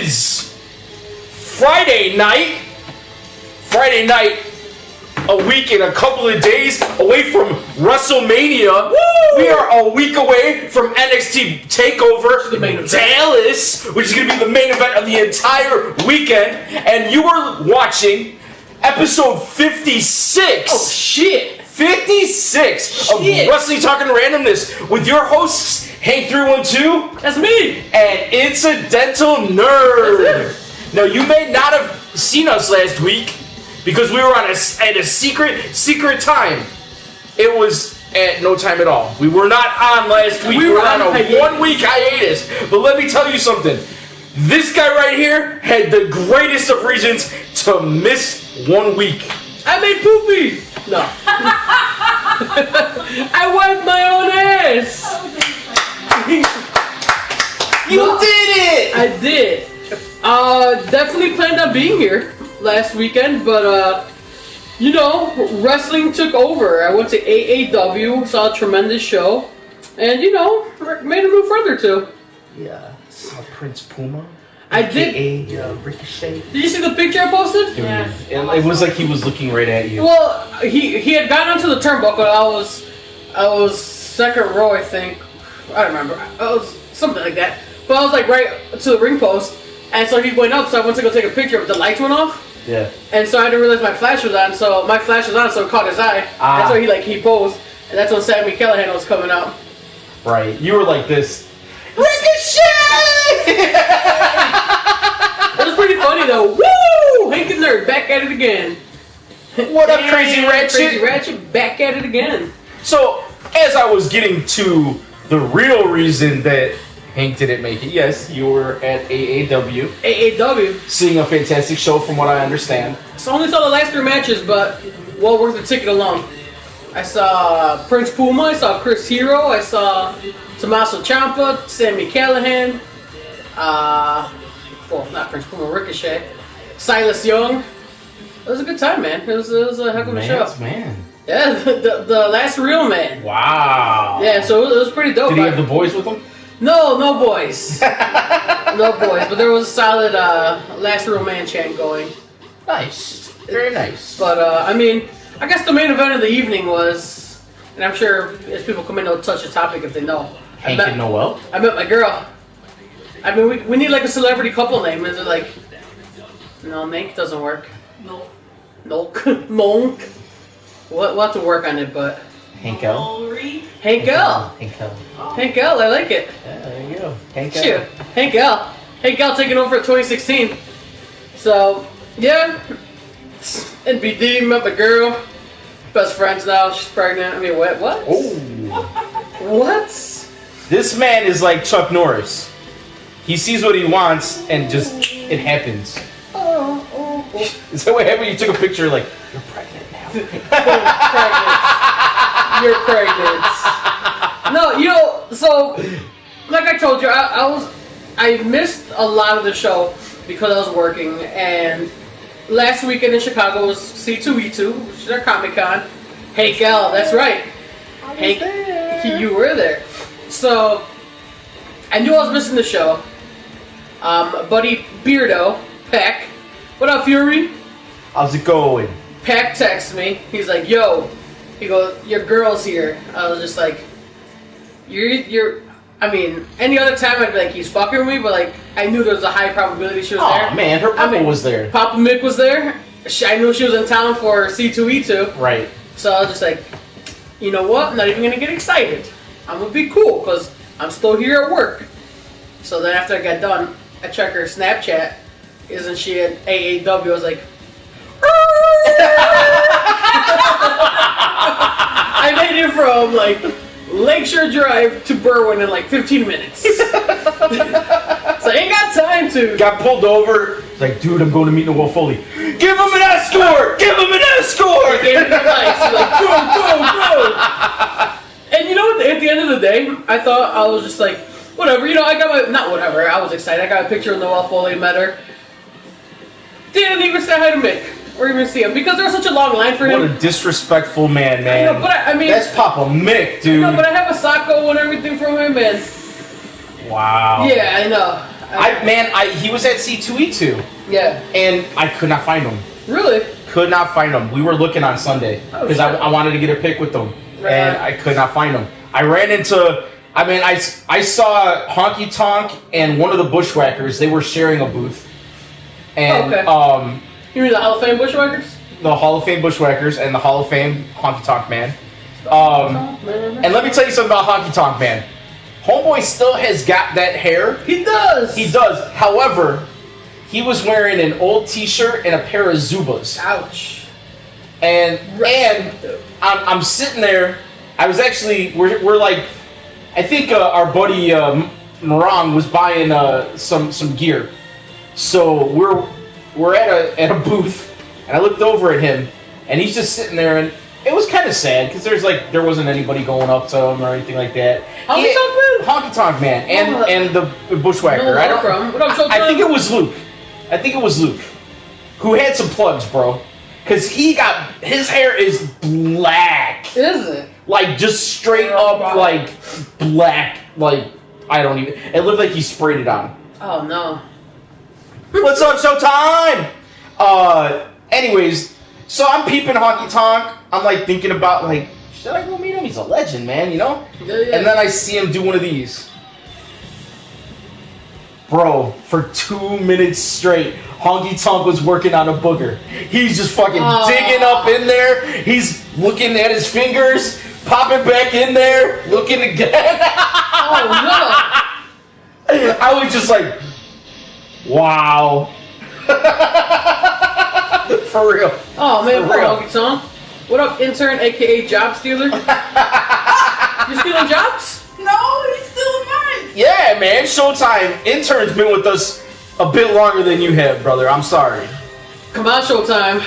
is Friday night. Friday night, a week and a couple of days away from WrestleMania. Woo! We are a week away from NXT TakeOver Dallas, which is going to be the main event of the entire weekend. And you are watching episode 56. Oh, shit. 56 of Wrestling Talking Randomness with your hosts, Hank312. That's me. And Incidental Nerd. Now, you may not have seen us last week because we were at a secret time. It was at no time at all. We were not on last week. We were on a 1 week hiatus. But let me tell you something. This guy right here had the greatest of reasons to miss 1 week. I made poopy. No. I wiped my own ass. You did it. I did. Definitely planned on being here last weekend, but you know, wrestling took over. I went to AAW, saw a tremendous show, and you know, made a move further too. Yeah, saw Prince Puma. I did. Ricochet. Did you see the picture I posted? Yeah. It was like he was looking right at you. Well, he had gotten onto the turnbuckle. I was second row, I think. I don't remember. I was something like that. But I was like right to the ring post, and so he went up. So I went to go take a picture, but the lights went off. Yeah. And so I didn't realize my flash was on. So my flash was on, so it caught his eye. And so he posed, and that's when Sammy Callahan was coming out. Right. You were like this. Ricochet! It was pretty funny though. Woo! Hank and Nerd back at it again. What up, Crazy Ratchet? Crazy Ratchet back at it again. So, as I was getting to the real reason that Hank didn't make it, yes, you were at AAW. AAW. Seeing a fantastic show from what I understand. So I only saw the last 3 matches, but well worth the ticket alone. I saw Prince Puma, I saw Chris Hero, I saw Tommaso Ciampa, Sammy Callahan, well, not Prince Puma, Ricochet, Silas Young. It was a good time, man. It was a heck of a show. Man. Yeah, the last real man. Wow. Yeah, so it was pretty dope. Did he have the boys with him? No boys. No boys, but there was a solid last real man chant going. Nice. Very nice. But, I mean, I guess the main event of the evening was, and I'm sure as people come in, they'll touch the topic if they know. Hank and Noel? I met my girl. I mean, we need like a celebrity couple name. Is it like, no, Mink doesn't work. Nolk. Monk. We'll have to work on it, but. Hankel. Hankel. Hankel, I like it. Yeah, there you go. Hankel. Hankel taking over for 2016. So, yeah. NBD, met my girl. Best friends now, she's pregnant. I mean, what? Oh. What? This man is like Chuck Norris. He sees what he wants and just, it happens. Oh. Is that what happened? You took a picture like, you're pregnant now. You're pregnant. No, you know, so, like I told you, I missed a lot of the show because I was working, and last weekend in Chicago was C2E2, which is our Comic-Con. Hey, gal, that's right. Hank, you were there. So, I knew I was missing the show. Buddy Beardo, Peck, what up, Fury? How's it going? Peck texts me. He's like, yo. He goes, your girl's here. I was just like, you're. I mean, any other time I'd be like, he's fucking with me, but like, I knew there was a high probability she was there. Oh man, her papa was there. Papa Mick was there. I knew she was in town for C2E2. Right. So I was just like, you know what? I'm not even gonna get excited. I'm gonna be cool because I'm still here at work. So then after I got done, I checked her Snapchat. Isn't she at AAW? I was like, I made it from like Lakeshore Drive to Berwyn in like 15 minutes. So I ain't got time to. Got pulled over. It's like, dude, I'm going to meet Noel Foley. Give him an escort! Give him an escort! He gave me the lights. He's like, go. And you know what? At the end of the day, I thought I was just like, whatever. You know, I got my, not whatever. I was excited. I got a picture of Noel Foley, met her. Didn't even say hi to Mick or even see him because there was such a long line for him. What a disrespectful man. I know, but I mean, that's Papa Mick, dude. No, but I have a Sacco and everything from him, and wow. Yeah, I know. He was at C2E2. Yeah. And I could not find him. Really? Could not find him. We were looking on Sunday because I wanted to get a pic with them, and I could not find him. I ran into. I saw Honky Tonk and one of the Bushwhackers. They were sharing a booth, and you mean the Hall of Fame Bushwhackers? The Hall of Fame Bushwhackers and the Hall of Fame Honky Tonk Man. And let me tell you something about Honky Tonk Man. Homeboy still has got that hair. He does. He does. However, he was wearing an old T-shirt and a pair of Zubas. Ouch. And I'm sitting there. I was actually we're like, I think our buddy Marang was buying some gear. So we're at a booth, and I looked over at him, and he's just sitting there, and it was kind of sad because there wasn't anybody going up to him or anything like that. Honky Tonk Man and the Bushwhacker. I think it was Luke. Who had some plugs, bro. Because his hair is black. Is it? Like, just straight up, like, black. Like, I don't even... It looked like he sprayed it on. Oh, no. What's up, Showtime? Anyways, so I'm peeping Honky Tonk. I'm, like, thinking about, like, should I go meet him? He's a legend, man, you know? Yeah. And then I see him do one of these. Bro, for 2 minutes straight, Honky Tonk was working on a booger. He's just fucking digging up in there. He's looking at his fingers, popping back in there, looking again. Oh, no. I was just like, wow. For real. Oh, man, poor Honky Tonk. What up, intern, a.k.a. job stealer? You stealing jobs? No, he's still mine. Yeah, man. Showtime. Intern's been with us a bit longer than you have, brother. I'm sorry. Come on, Showtime.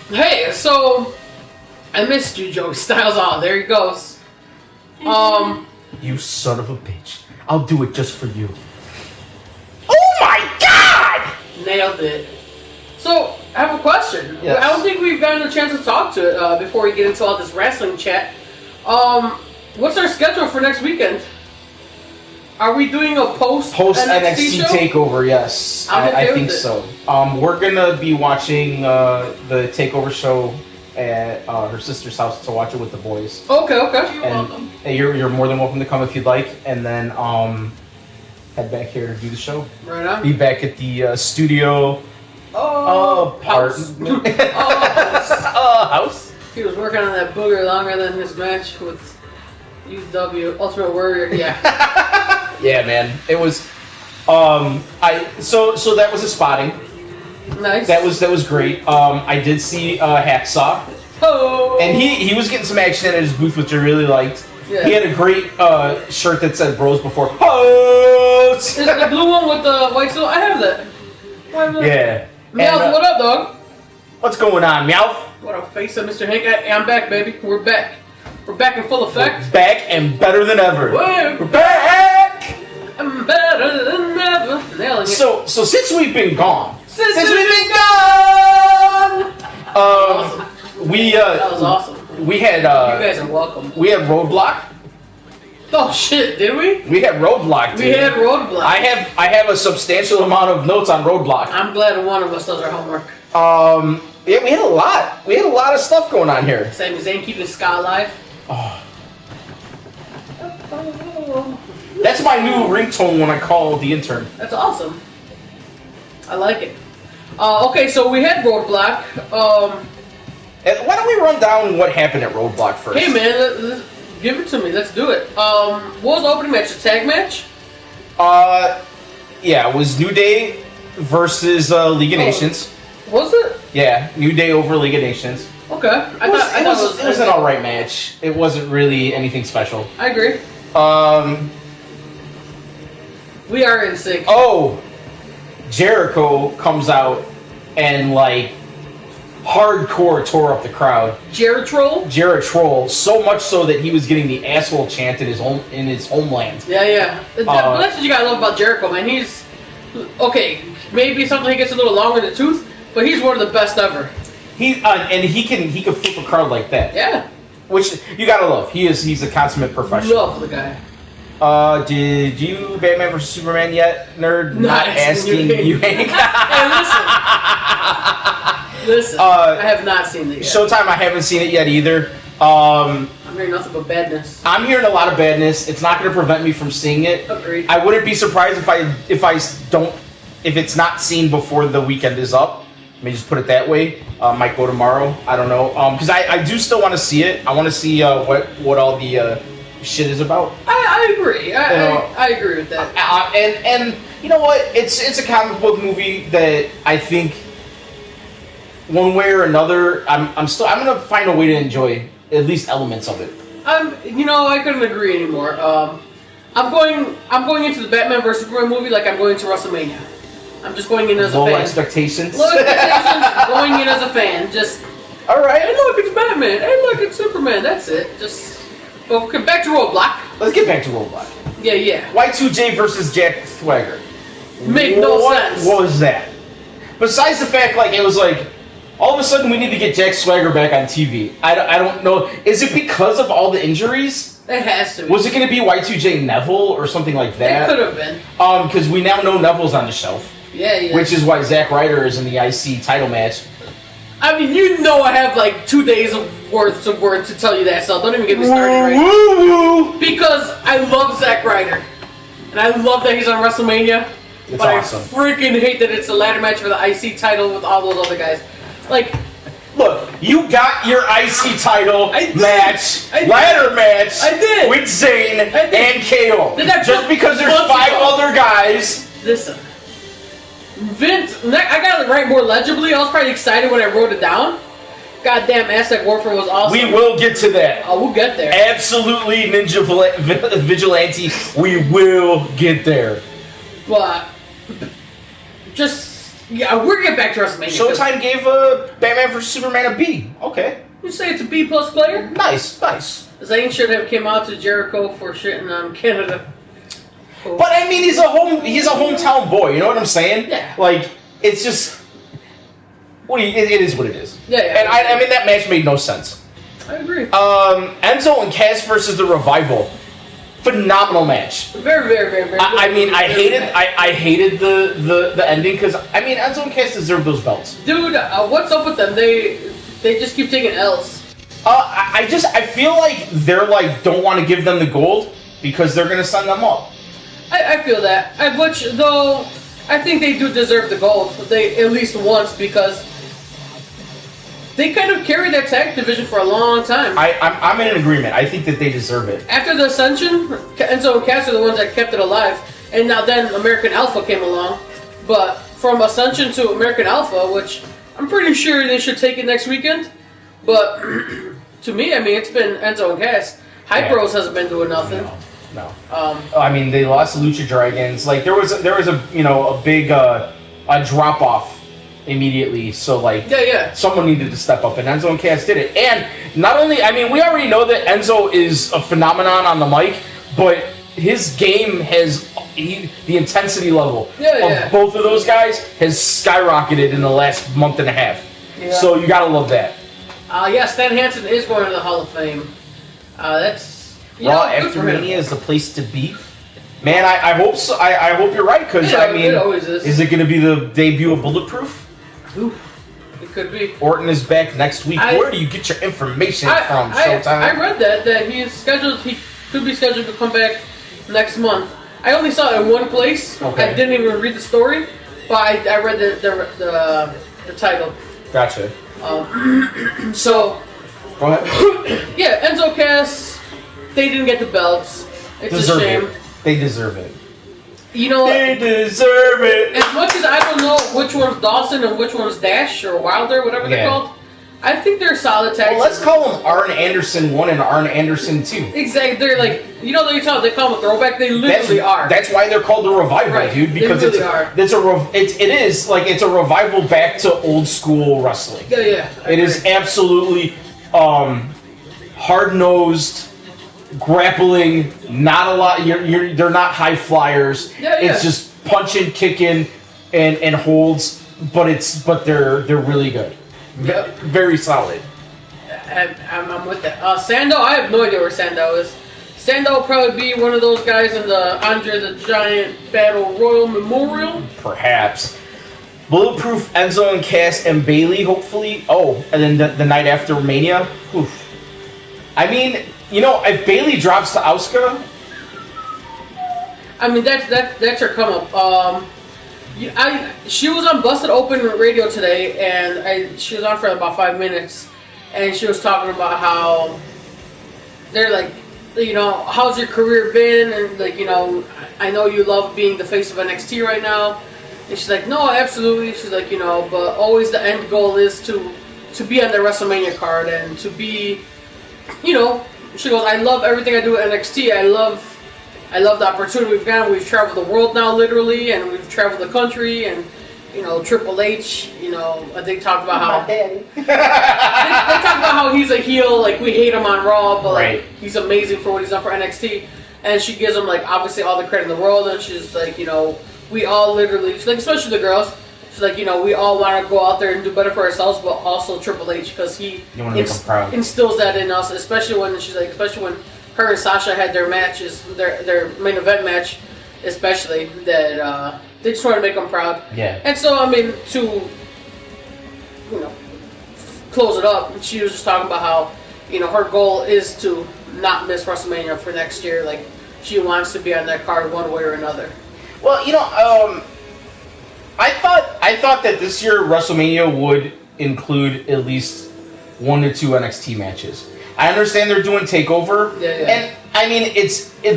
Hey, so I missed you, Joey Styles. Oh, there he goes. You son of a bitch. I'll do it just for you. Oh my god! Nailed it. So, I have a question. Yes. I don't think we've gotten a chance to talk to it before we get into all this wrestling chat. What's our schedule for next weekend? Are we doing a post NXT show? takeover? Yes, I think so. We're gonna be watching the takeover show at her sister's house to watch it with the boys. Okay. You're welcome. You're more than welcome to come if you'd like, and then head back here to do the show. Right on. Be back at the studio. House. House. He was working on that booger longer than his match with UW Ultimate Warrior. Yeah. Yeah, man. It was. So that was a spotting. Nice. That was great. I did see Hacksaw. Oh. And he was getting some action at his booth, which I really liked. Yeah. He had a great shirt that said "Bros Before Hoes." Is the blue one with the white silver? I have that. Yeah. Meowth, what up, dog? What's going on, Meowth? What up, face of Mr. Hank? I'm back, baby. We're back. We're back in full effect. We're back and better than ever. We're back. I'm better than ever. Nailing it. So since we've been gone. Since we've been gone. Awesome. That was awesome. We had. You guys are welcome. We had Roadblock. Oh shit! Did we? We had Roadblock. Dude. We had Roadblock. I have a substantial amount of notes on Roadblock. I'm glad one of us does our homework. Yeah, we had a lot. We had a lot of stuff going on here. Sami Zayn keeping Ska alive. Oh. That's my new ringtone when I call the intern. That's awesome. I like it. Okay, so we had Roadblock. Why don't we run down what happened at Roadblock first? Hey man, give it to me. Let's do it. What was the opening match? A tag match? Yeah, it was New Day versus League of Nations. Was it? Yeah, New Day over League of Nations. Okay. I thought it was an alright match. It wasn't really anything special. I agree. We are in sync. Oh, Jericho comes out and like hardcore tore up the crowd. Jared Troll, so much so that he was getting the asshole chant in his homeland. Yeah. That's what you gotta love about Jericho, man. He's okay. Maybe something he gets a little long in the tooth, but he's one of the best ever. He can flip a crowd like that. Yeah. Which you gotta love. He's a consummate professional. Love the guy. Did you Batman vs Superman yet, nerd? Not asking you, Hank. Hey, listen. I have not seen it yet. Showtime, I haven't seen it yet either. I'm hearing nothing but badness. I'm hearing a lot of badness. It's not going to prevent me from seeing it. Agreed. I wouldn't be surprised if it's not seen before the weekend is up. Let me just put it that way. Might go tomorrow. I don't know. Because I do still want to see it. I want to see what all the shit is about. I agree. I agree with that. And you know what? It's a comic book movie that I think one way or another I'm gonna find a way to enjoy at least elements of it. I couldn't agree anymore. I'm going into the Batman vs Superman movie like I'm going to WrestleMania. I'm just going in as a fan. Low expectations. Low expectations. Going in as a fan. Just all right. Hey, look, it's Batman. Hey, look, it's Superman. That's it. Just okay. Back to Roadblock. Let's get back to Roadblock. Yeah. Y2J versus Jack Swagger. Make no sense. What was that? Besides the fact, it was all of a sudden we need to get Jack Swagger back on TV. I don't know. Is it because of all the injuries? It has to be. Was it going to be Y2J Neville or something like that? It could have been. Because we now know Neville's on the shelf. Yeah. Which is why Zack Ryder is in the IC title match. I mean, I have 2 days worth of words to tell you that, so don't even get me started Woo! Because I love Zack Ryder. And I love that he's on WrestleMania. It's but awesome. I freaking hate that it's a ladder match for the IC title with all those other guys. Look, you got your IC title match, I did. ladder match I did. with Zayn I did. and KO. Just because there's 5 other guys. Listen. Vince, I got it right more legibly. I was probably excited when I wrote it down. Goddamn, Aztec Warfare was awesome. We will get to that. Oh, we'll get there. Absolutely, Ninja Vigilante. We will get there. But we're getting back to WrestleMania. Showtime gave Batman vs Superman a B. Okay. You say it's a B+ player? Nice. Zayn should have came out to Jericho for shitting on Canada. Cool. But I mean, he's a hometown boy. You know what I'm saying? Yeah. It's just it is what it is. Yeah. And I mean that match made no sense. I agree. Enzo and Cass versus the Revival. Phenomenal match. Very, very, very, very. I hated the ending because Enzo and Cass deserve those belts. Dude, what's up with them? They just keep taking L's. I feel like they're don't want to give them the gold because they're gonna send them up. I feel that. Which though I think they do deserve the gold. They at least once because they kind of carried that tag division for a long time. I'm in agreement. I think that they deserve it. After the Ascension, Enzo and Cass are the ones that kept it alive, and now then American Alpha came along. But from Ascension to American Alpha, which I'm pretty sure they should take it next weekend. But to me, it's been Enzo and Cass. Hype Bros hasn't been doing nothing. No. They lost to Lucha Dragons. There was a big drop off immediately. So someone needed to step up, and Enzo and Cass did it. And not only, we already know that Enzo is a phenomenon on the mic, but his game has the intensity level of both of those guys has skyrocketed in the last month and a half. Yeah. So you gotta love that. Stan Hansen is going to the Hall of Fame. That's Raw after Mania is the place to be. Man, I hope so. I hope you're right because it always is it going to be the debut of Bulletproof? Oof, it could be. Orton is back next week. Where do you get your information from? Showtime. I read that he is scheduled. He could be scheduled to come back next month. I only saw it in one place. Okay. I didn't even read the story, but I read the title. Gotcha. So. Go ahead. Yeah, Enzo Cass. They didn't get the belts. It's a shame. They deserve it. They deserve it. As much as I don't know which one's Dawson and which one's Dash or Wilder, whatever they're called, I think they're solid tag. Well, let's call them Arn Anderson 1 and Arn Anderson 2. Exactly. They're they call them a throwback. They literally are. That's why they're called the Revival, dude. Because they really are. It's a revival back to old school wrestling. Yeah. It is absolutely hard nosed. Grappling, not a lot. They're not high flyers. Yeah. It's just punching, kicking, and holds. But they're really good. Yep. Very solid. I'm with that. Sando, I have no idea where Sando is. Standout will probably be one of those guys in the Andre the Giant Battle Royal Memorial. Perhaps. Bulletproof, Enzo and Cass and Bailey, hopefully. Oh, and then the night after Mania. Oof. I mean, if Bailey drops to Asuka, I mean that's her come up. She was on Busted Open Radio today, and she was on for about 5 minutes, and she was talking about how they're like, how's your career been, and like, I know you love being the face of NXT right now. And she's like, no, absolutely. She's like, but always the end goal is to be on the WrestleMania card and to be, she goes, I love everything I do at NXT. I love the opportunity we've gotten. We've traveled the world now, literally, and we've traveled the country. And Triple H, they talked about how they talked about how he's a heel. Like, we hate him on Raw, but like, he's amazing for what he's done for NXT. And she gives him, like, obviously all the credit in the world. And she's like, we all literally, she's like, especially the girls, she's like, we all want to go out there and do better for ourselves, but also Triple H, because he instills that in us, especially when her and Sasha had their matches, their main event match, especially, that they just want to make him proud. Yeah. And so, I mean, to, close it up, she was just talking about how, her goal is to not miss WrestleMania for next year. Like, she wants to be on that card one way or another. Well, I thought that this year WrestleMania would include at least 1 to 2 NXT matches. I understand they're doing TakeOver, and I mean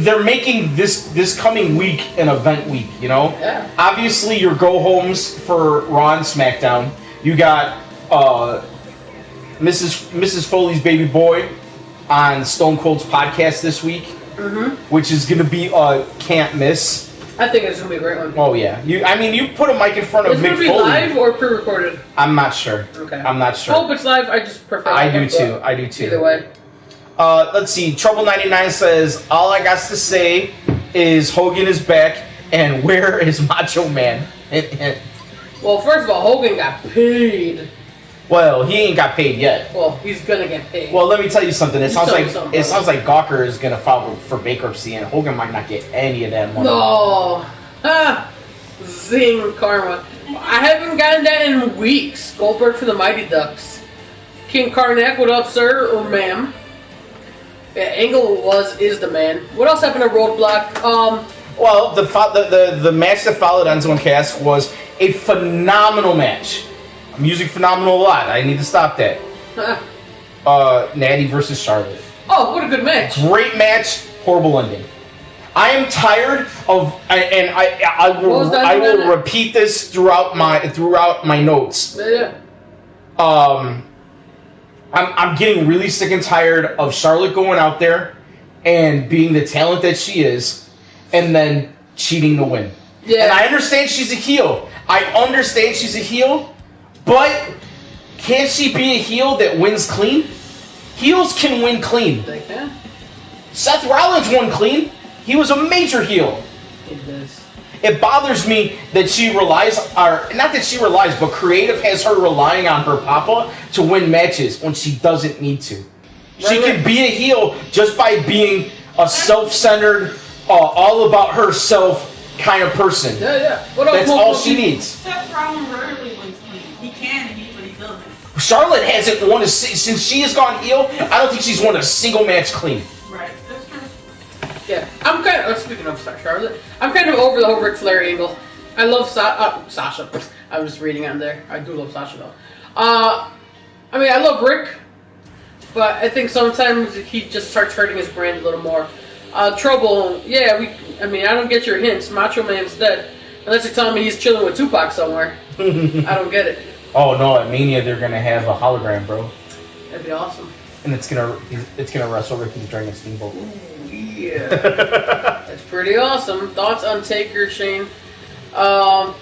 they're making this coming week an event week. Yeah. Obviously, your go homes for Raw and SmackDown. You got Mrs. Foley's baby boy on Stone Cold's podcast this week, which is going to be a can't miss. I think it's going to be a great one. Oh, yeah. You put a mic in front of Mick Foley. Is it going to be live or pre-recorded? I'm not sure. Okay. I'm not sure. I hope it's live. I just prefer I do too. Either way. Let's see. Trouble99 says, all I got to say is Hogan is back, and where is Macho Man? Well, first of all, Hogan got paid. Well, he ain't got paid yet. Well, he's gonna get paid. Well, let me tell you something. It sounds like Gawker is gonna file for bankruptcy, and Hogan might not get any of that money. No, zing karma. I haven't gotten that in weeks. Goldberg for the Mighty Ducks. King Karnak, what up, sir or ma'am? Yeah, Angle is the man. What else happened at Roadblock? Well, the match that followed Enzo and Cass was a phenomenal match. I'm using phenomenal a lot. I need to stop that. Natty versus Charlotte. Oh, what a good match! Great match, horrible ending. I am tired of, and I will repeat this throughout my notes. Yeah. I'm getting really sick and tired of Charlotte going out there and being the talent that she is, and then cheating to win. Yeah. And I understand she's a heel. But can't she be a heel that wins clean? Heels can win clean. They can. Seth Rollins won clean. He was a major heel. It does. It bothers me that she relies, or not that she relies, but creative has her relying on her papa to win matches when she doesn't need to. She can be a heel just by being a self-centered, all about herself kind of person. Yeah. That's all she needs. Seth Rollins rarely wins clean. He can, but he doesn't. Charlotte hasn't won since she has gone heel. I don't think she's won a single match clean. Right, that's true. Yeah, I'm kind of, speaking of Charlotte, I'm kind of over the whole Ric Flair angle. I love Sasha. I was reading on there. I do love Sasha though. I mean, I love Rick, but I think sometimes he just starts hurting his brand a little more. Trouble, yeah, I don't get your hints. Macho Man's dead. Unless you're telling me he's chilling with Tupac somewhere. I don't get it. Oh no, at Mania they're gonna have a hologram, bro. That'd be awesome. And it's gonna wrestle Ricky the Dragon Steamboat. Ooh, yeah. That's pretty awesome. Thoughts on Taker, Shane? That's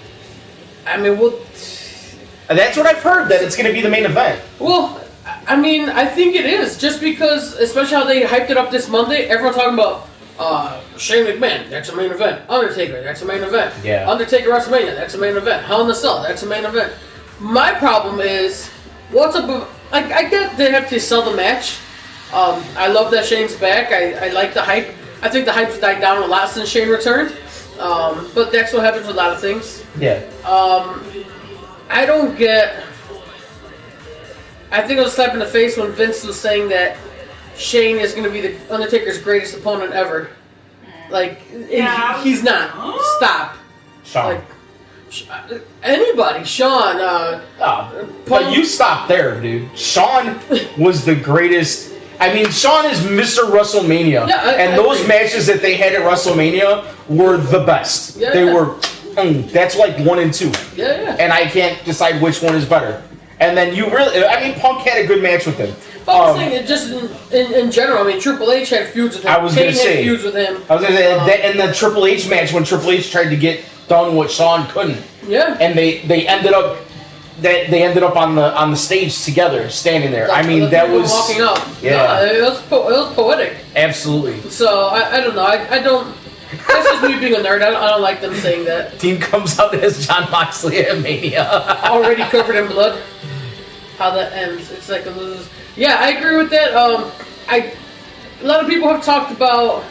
what I've heard, that it's gonna be the main event. Well, I think it is, just because, especially how they hyped it up this Monday, everyone talking about Shane McMahon, that's a main event. Undertaker, that's a main event. Yeah. Undertaker WrestleMania, that's a main event. Hell in a Cell, that's a main event. My problem is, what's up with, I get they have to sell the match. I love that Shane's back. I like the hype. I think the hype's died down a lot since Shane returned. But that's what happens with a lot of things. Yeah. I don't get. I think it was a slap in the face when Vince was saying that Shane is going to be the Undertaker's greatest opponent ever. Like, he's not. Stop. Shawn. Like, anybody. Shawn. But you stop there, dude. Shawn was the greatest. I mean, Shawn is Mr. WrestleMania. Yeah, and those matches that they had at WrestleMania were the best. Yeah, they were. That's like 1 and 2. Yeah. And I can't decide which one is better. And then you really, I mean, Punk had a good match with him. But I'm saying, just in general, I mean, Triple H had feuds with him. I was going to say. Had feuds with him. I was going to say, in the Triple H match, when Triple H tried to get done what Shawn couldn't. Yeah. And they ended up on the stage together, standing there. I mean, that was walking up. Yeah. It was poetic. Absolutely. So I don't know. I don't. That's just me being a nerd. I don't like them saying that. Team comes out as Jon Moxley at Mania. Already covered in blood. How that ends. It's like a lose. Yeah, I agree with that. A lot of people have talked about,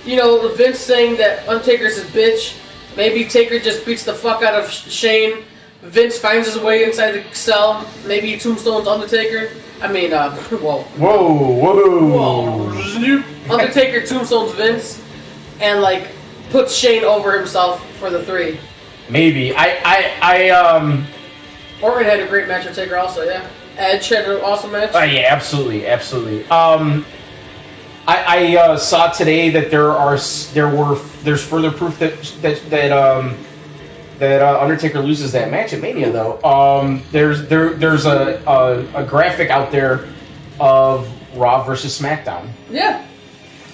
Vince saying that Undertaker's his bitch. Maybe Taker just beats the fuck out of Shane. Vince finds his way inside the cell. Maybe he tombstones Undertaker. I mean, whoa. Whoa. Undertaker tombstones Vince and, like, puts Shane over himself for the 3. Maybe. Orton had a great match with Taker also, yeah. Edge had an awesome match. Yeah, absolutely. I saw today that there's further proof that Undertaker loses that match at Mania though. There's a graphic out there of Raw versus SmackDown. Yeah.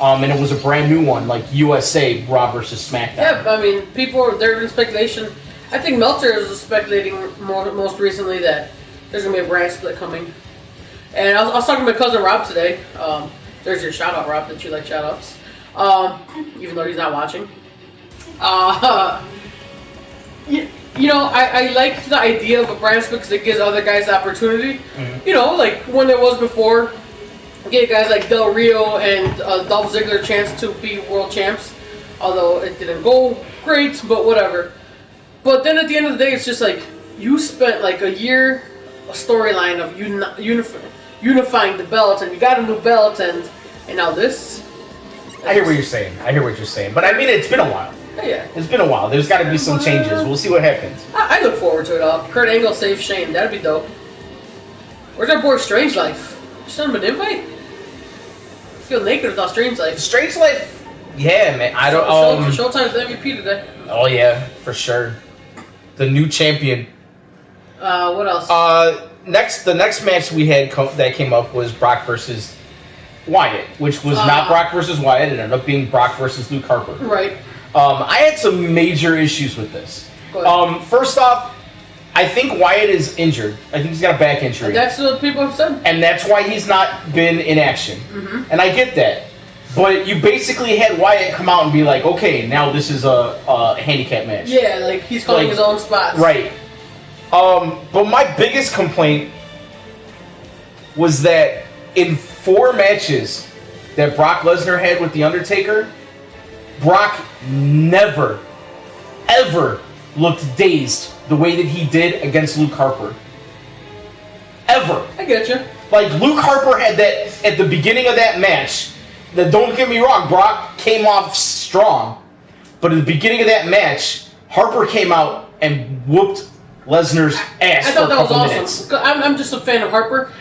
And it was a brand new one, like USA Raw versus SmackDown. Yeah, I mean, they're in speculation. I think Meltzer is speculating most recently that there's going to be a brand split coming. And I was talking to my cousin Rob today. There's your shout out, Rob, that you like shout outs. Even though he's not watching. I like the idea of a brand split because it gives other guys the opportunity. Mm-hmm. Like when there was before, give guys like Del Rio and Dolph Ziggler a chance to be world champs. Although it didn't go great, but whatever. But then at the end of the day, it's just like you spent like a year, a storyline of unifying the belts, and you got a new belt, and now this. I hear what you're saying. But I mean, it's been a while. Yeah. It's been a while. There's got to be some changes. We'll see what happens. I look forward to it all. Kurt Angle saves Shane. That'd be dope. Where's our boy Strangelove? Send him an invite? I feel naked without Strangelove. Strangelove? Yeah, man. I don't. Showtime's the MVP today. Oh yeah, for sure. The new champion. What else? The next match we had that came up was Brock versus Wyatt, which was not Brock versus Wyatt. It ended up being Brock versus Luke Harper. Right. I had some major issues with this. First off, I think Wyatt is injured. I think he's got a back injury. That's what people have said. And that's why he's not been in action. Mm-hmm. And I get that. But you basically had Wyatt come out and be like, okay, now this is a handicap match. Yeah, like he's calling his own spots. Right. But my biggest complaint was that in 4 matches that Brock Lesnar had with The Undertaker, Brock never, ever looked dazed the way that he did against Luke Harper. Ever. I get you. Like, Luke Harper had that at the beginning of that match. Don't get me wrong, Brock came off strong. But at the beginning of that match, Harper came out and whooped Lesnar's ass I thought for a that was couple awesome. minutes. I'm just a fan of Harper.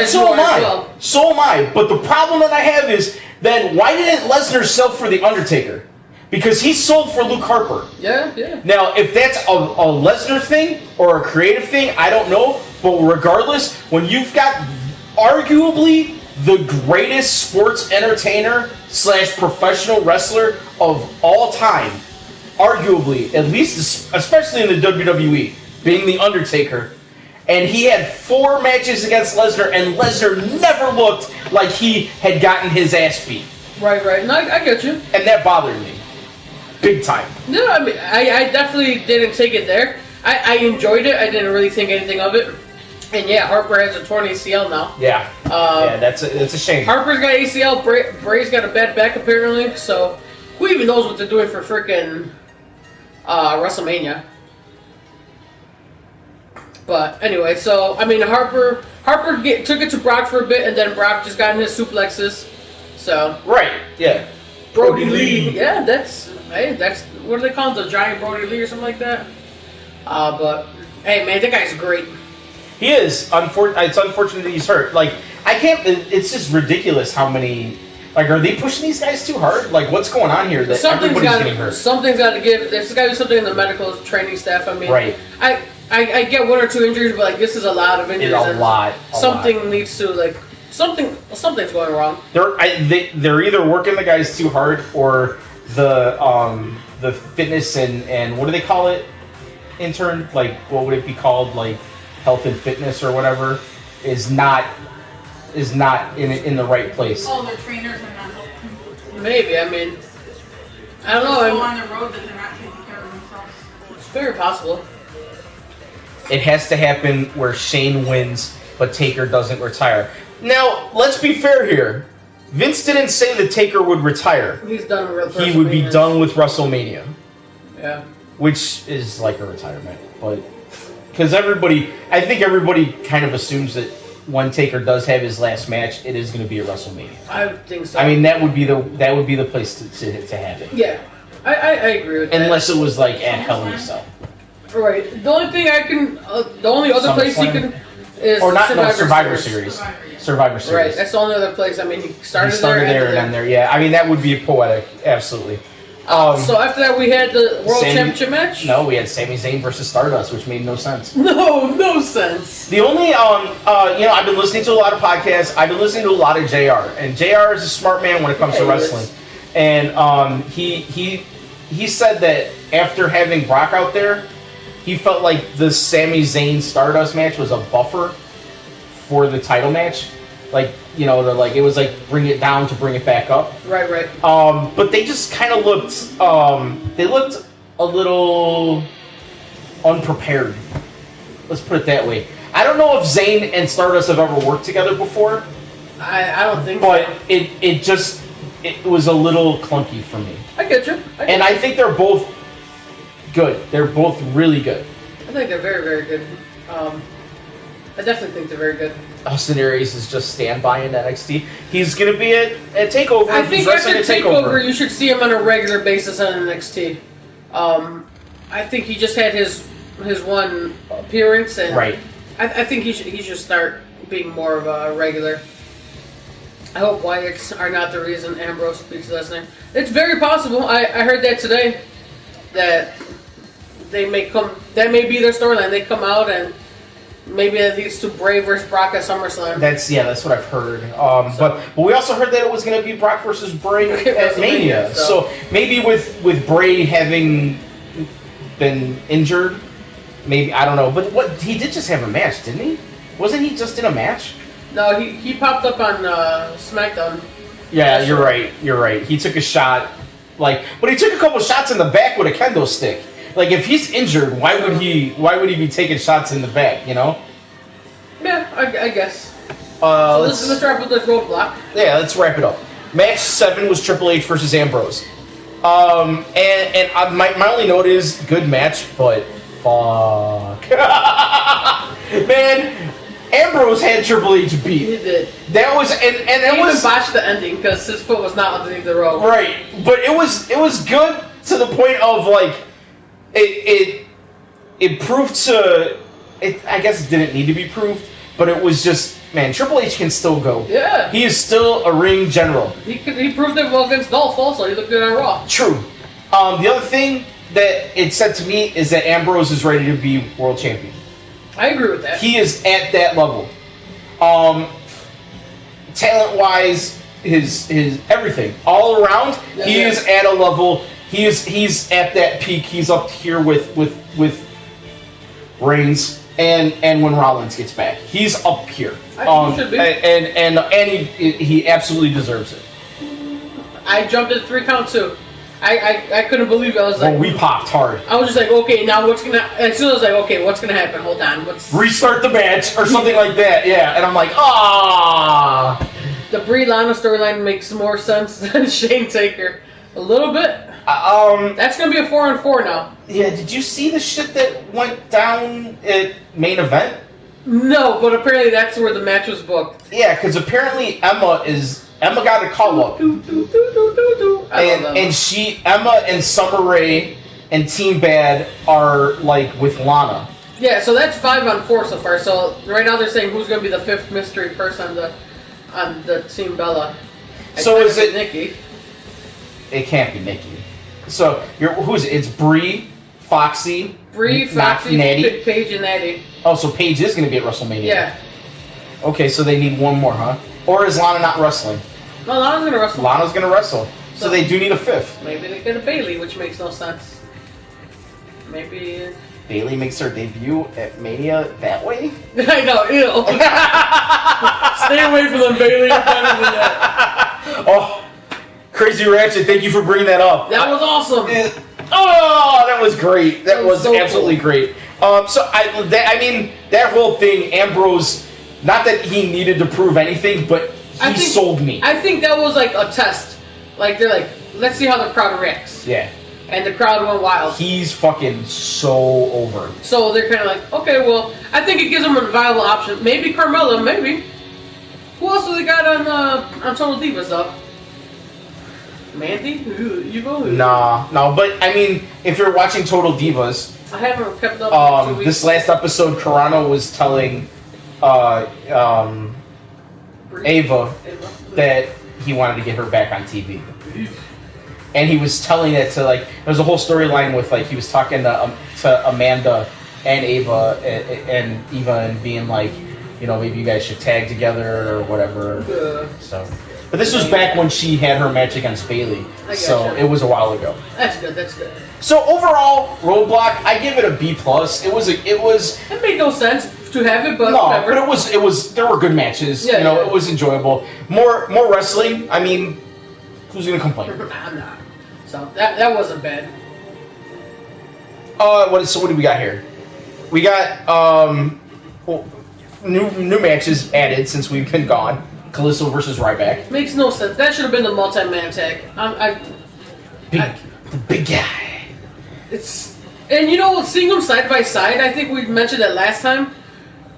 So am I. So am I. But the problem that I have is then why didn't Lesnar sell for The Undertaker? Because he sold for Luke Harper. Yeah. Now, if that's a Lesnar thing or a creative thing, I don't know. But regardless, when you've got arguably the greatest sports entertainer / professional wrestler of all time, arguably, at least especially in the WWE, being The Undertaker, and he had 4 matches against Lesnar, and Lesnar never looked like he had gotten his ass beat. Right. No, I get you. And that bothered me. Big time. No, I mean, I definitely didn't take it there. I enjoyed it. I didn't really think anything of it. And yeah, Harper has a torn ACL now. Yeah. That's a shame. Harper's got ACL. Bray's got a bad back apparently. So who even knows what they're doing for freaking WrestleMania? But anyway, so I mean Harper took it to Brock for a bit, and then Brock just got in his suplexes. So right, yeah. Brody Lee. Yeah, that's what do they call him? The giant Brody Lee or something like that. But hey, man, that guy's great. He is. It's unfortunate that he's hurt. Like I can't. It's just ridiculous how many. Like, are they pushing these guys too hard? Like, what's going on here? That everybody's getting hurt. Something's got to give. There's got to be something in the medical training staff. I mean, right. I get 1 or 2 injuries, but like this is a lot of injuries. It's a lot. Something needs to like something's going wrong. They're either working the guys too hard, or the fitness and what do they call it? Intern, like what would it be called? Like health and fitness or whatever is not in the right place. Oh, their trainers are not helping. Maybe. I mean, I don't know. Go on the road that they're not taking care of themselves. It's very possible. It has to happen where Shane wins, but Taker doesn't retire. Now, let's be fair here. Vince didn't say that Taker would retire. He's done with He would be done with WrestleMania. Yeah. Which is like a retirement, but because I think everybody kind of assumes that when Taker does have his last match, it is going to be at WrestleMania. I think so. I mean, that would be the place to have it. Yeah, I agree with that. Unless it was like at Hell in a Cell. Right. The only thing the only other place he can is Survivor Series. Survivor Series. Right. That's the only other place. I mean, he started there and then there. Yeah. I mean, that would be poetic. Absolutely. So after that, we had the World Championship match? No, we had Sami Zayn versus Stardust, which made no sense. No sense. The only, I've been listening to a lot of podcasts. I've been listening to a lot of JR. And JR is a smart man when it comes to wrestling. And he said that after having Brock out there, he felt like the Sami Zayn Stardust match was a buffer for the title match. Like, it was like bring it down to bring it back up. Right. But they just kind of looked, they looked a little unprepared. Let's put it that way. I don't know if Zayn and Stardust have ever worked together before. I don't think but so. it was a little clunky for me. I get you. I think they're both good. They're both really good. I think they're very, very good. I definitely think they're very good. Austin Aries is just standby in NXT. He's going to be at TakeOver. I think after TakeOver, you should see him on a regular basis on NXT. I think he just had his one appearance, and right. I think he should start being more of a regular. I hope Wyatts are not the reason Ambrose speaks last name. It's very possible. I heard that today, that they may come. That may be their storyline. They come out and maybe it leads to Bray versus Brock at SummerSlam. That's what I've heard. But we also heard that it was going to be Brock versus Bray at Mania. So maybe with Bray having been injured, maybe, I don't know. But he did just have a match, didn't he? Wasn't he just in a match? No, he popped up on SmackDown. Yeah, you're right. He took a shot, but he took a couple shots in the back with a kendo stick. Like, if he's injured, why would he be taking shots in the back, Yeah, I guess. So let's wrap up this roadblock. Yeah, let's wrap it up. Match 7 was Triple H versus Ambrose. My only note is good match, but fuck. Man, Ambrose had Triple H beat. He did. That was and he even botched the ending because his foot was not underneath the rope. Right, but it was good to the point of it proved to it. I guess it didn't need to be proved, but it was just, man, Triple H can still go. Yeah, he is still a ring general. He proved it well against Dolph. Also, he looked good on Raw. True. The other thing that it said to me is that Ambrose is ready to be world champion. I agree with that. He is at that level. Talent-wise, his everything all around, he is at a level. He's at that peak. He's up here with Reigns and when Rollins gets back, he's up here. He should be. And he absolutely deserves it. I jumped at 3 count too. I couldn't believe it. I was like, Well, we popped hard. I was just like, okay, now what's gonna? As soon as I was like, okay, what's gonna happen? Hold on, what's Restart the match or something like that. Yeah, and I'm like, ah. the Brie Lana storyline makes more sense than Shane Taker. A little bit. That's gonna be a 4-on-4 now. Yeah, did you see the shit that went down at main event? No, but apparently that's where the match was booked. Yeah, because apparently Emma got a call up, and Emma and Summer Rae and Team Bad are like with Lana. Yeah, so that's 5-on-4 so far. So right now they're saying who's gonna be the 5th mystery person on the Team Bella. So is it Nikki? It can't be Nikki. So who's it? It's Brie, Foxy, Foxy, Natty. Paige, and Natty. Oh, so Paige is going to be at WrestleMania. Yeah. Okay, so they need one more, huh? Or is Lana not wrestling? No, Lana's gonna wrestle. Lana's going to wrestle. So they do need a 5th. Maybe they get a Bailey, which makes no sense. Maybe Bailey makes her debut at Mania that way? I know, ew. Stay away from them, Bailey. You're better than that. Oh, Crazy Ratchet, thank you for bringing that up. That was awesome. That was great. That was so absolutely cool. great. So I mean, that whole thing, Ambrose, not that he needed to prove anything, but he sold me. I think that was like a test. Like, they're like, let's see how the crowd reacts. Yeah. And the crowd went wild. He's fucking so over. So they're kind of like, okay, well, I think it gives them a viable option. Maybe Carmella, maybe. Who else do they got on Total Divas, though? Mandy? Evo? No, but I mean, if you're watching Total Divas, I haven't kept up in 2 weeks. this last episode, Carano was telling Ava that he wanted to get her back on TV. And he was telling it to, like, there's a whole storyline with, like, he was talking to Amanda and Ava and Eva and being like, you know, maybe you guys should tag together or whatever. So, but this was back when she had her match against Bailey, so it was a while ago. That's good. That's good. So overall, Roadblock, I give it a B+. It made no sense to have it, but no, whatever. but it was. There were good matches. Yeah, you know, yeah. it was enjoyable. More wrestling. I mean, who's gonna complain? I'm not. So that wasn't bad. What do we got here? We got new matches added since we've been gone. Kalisto versus Ryback. Makes no sense. That should have been the multi-man tag. The big guy. And you know, seeing them side by side, I think we mentioned that last time.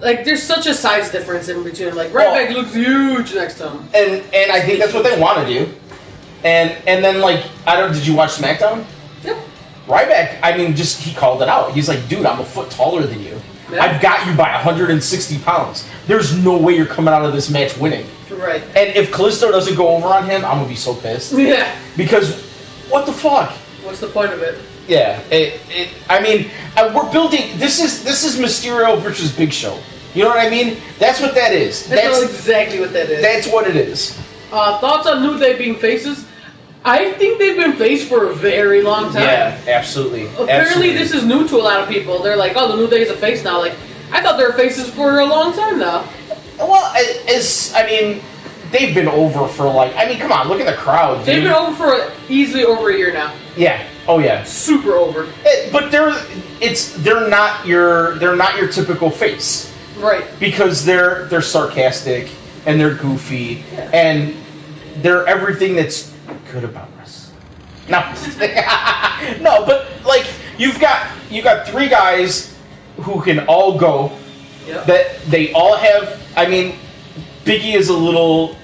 Like, there's such a size difference in between. Like, Ryback looks huge next to him. And I think that's what they want to do. And then, like, did you watch SmackDown? Yep. Ryback, I mean, he called it out. He's like, dude, I'm a foot taller than you. Yeah. I've got you by 160 pounds. There's no way you're coming out of this match winning. Right. And if Kalisto doesn't go over on him, I'm going to be so pissed. Yeah. Because, what the fuck? What's the point of it? Yeah. I mean, we're building... This is Mysterio versus Big Show. You know what I mean? That's what that is. That's exactly what that is. That's what it is. Thoughts on New Day being faces? I think they've been faced for a very long time. Yeah, absolutely. Apparently, this is new to a lot of people. They're like, "Oh, the New Day's a face now." Like, I thought they were faces for a long time now. Well, they've been over for come on, look at the crowd. Dude. They've been over for easily over a year now. Yeah. Oh yeah. Super over. But they're not your typical face. Right. Because they're sarcastic and they're goofy and they're everything that's good about us. No, no, but like you got 3 guys who can all go. Yep. That they all have. I mean, Biggie is a little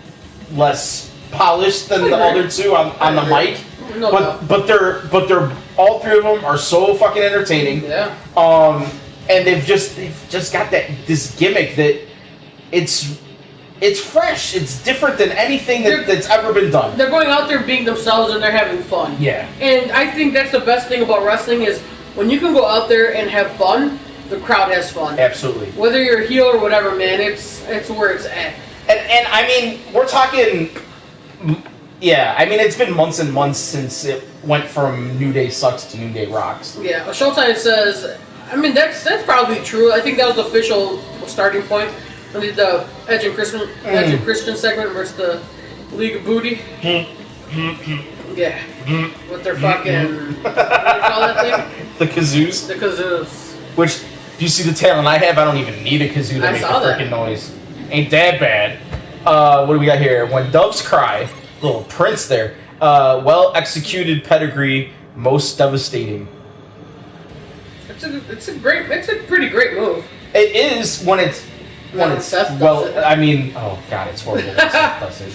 less polished than the other 2 on the mic. No, but they're all 3 of them are so fucking entertaining. Yeah. And they've just got this gimmick that it's fresh. It's different than anything that's ever been done. They're going out there being themselves and they're having fun. Yeah. And I think that's the best thing about wrestling is when you can go out there and have fun, the crowd has fun. Absolutely. Whether you're a heel or whatever, man, it's where it's at. And I mean, we're talking. Yeah, I mean, it's been months and months since it went from New Day sucks to New Day rocks. Yeah, Showtime says, I mean, that's probably true. I think that was the official starting point. When they did the Edge and Christian segment versus the League of Booty. Yeah. With their fucking... what do you call that thing? The kazoos. The kazoos. Which, do you see the talent I have? I don't even need a kazoo to make a freaking noise. Ain't that bad. What do we got here? When doves cry. Little Prince there. Well executed pedigree. Most devastating. It's a pretty great move. It is when it's Seth well. does it. I mean, oh god, it's horrible. When Seth does it.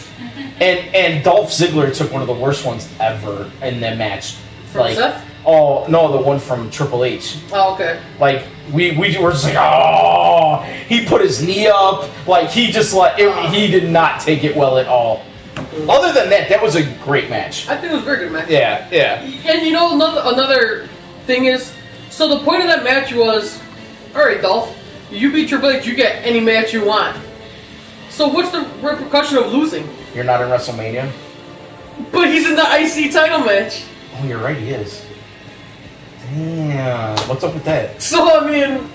And Dolph Ziggler took one of the worst ones ever in that match. From Seth? Oh no, the one from Triple H. Oh, okay. Like we were just like, oh, he put his knee up. Like he just he did not take it well at all. Other than that, that was a great match. I think it was a very good match. Yeah, yeah. And you know, another thing is, so the point of that match was, all right, Dolph, you beat Triple H, you get any match you want. So what's the repercussion of losing? You're not in WrestleMania? But he's in the IC title match. Oh, you're right, he is. Damn, what's up with that? So, I mean...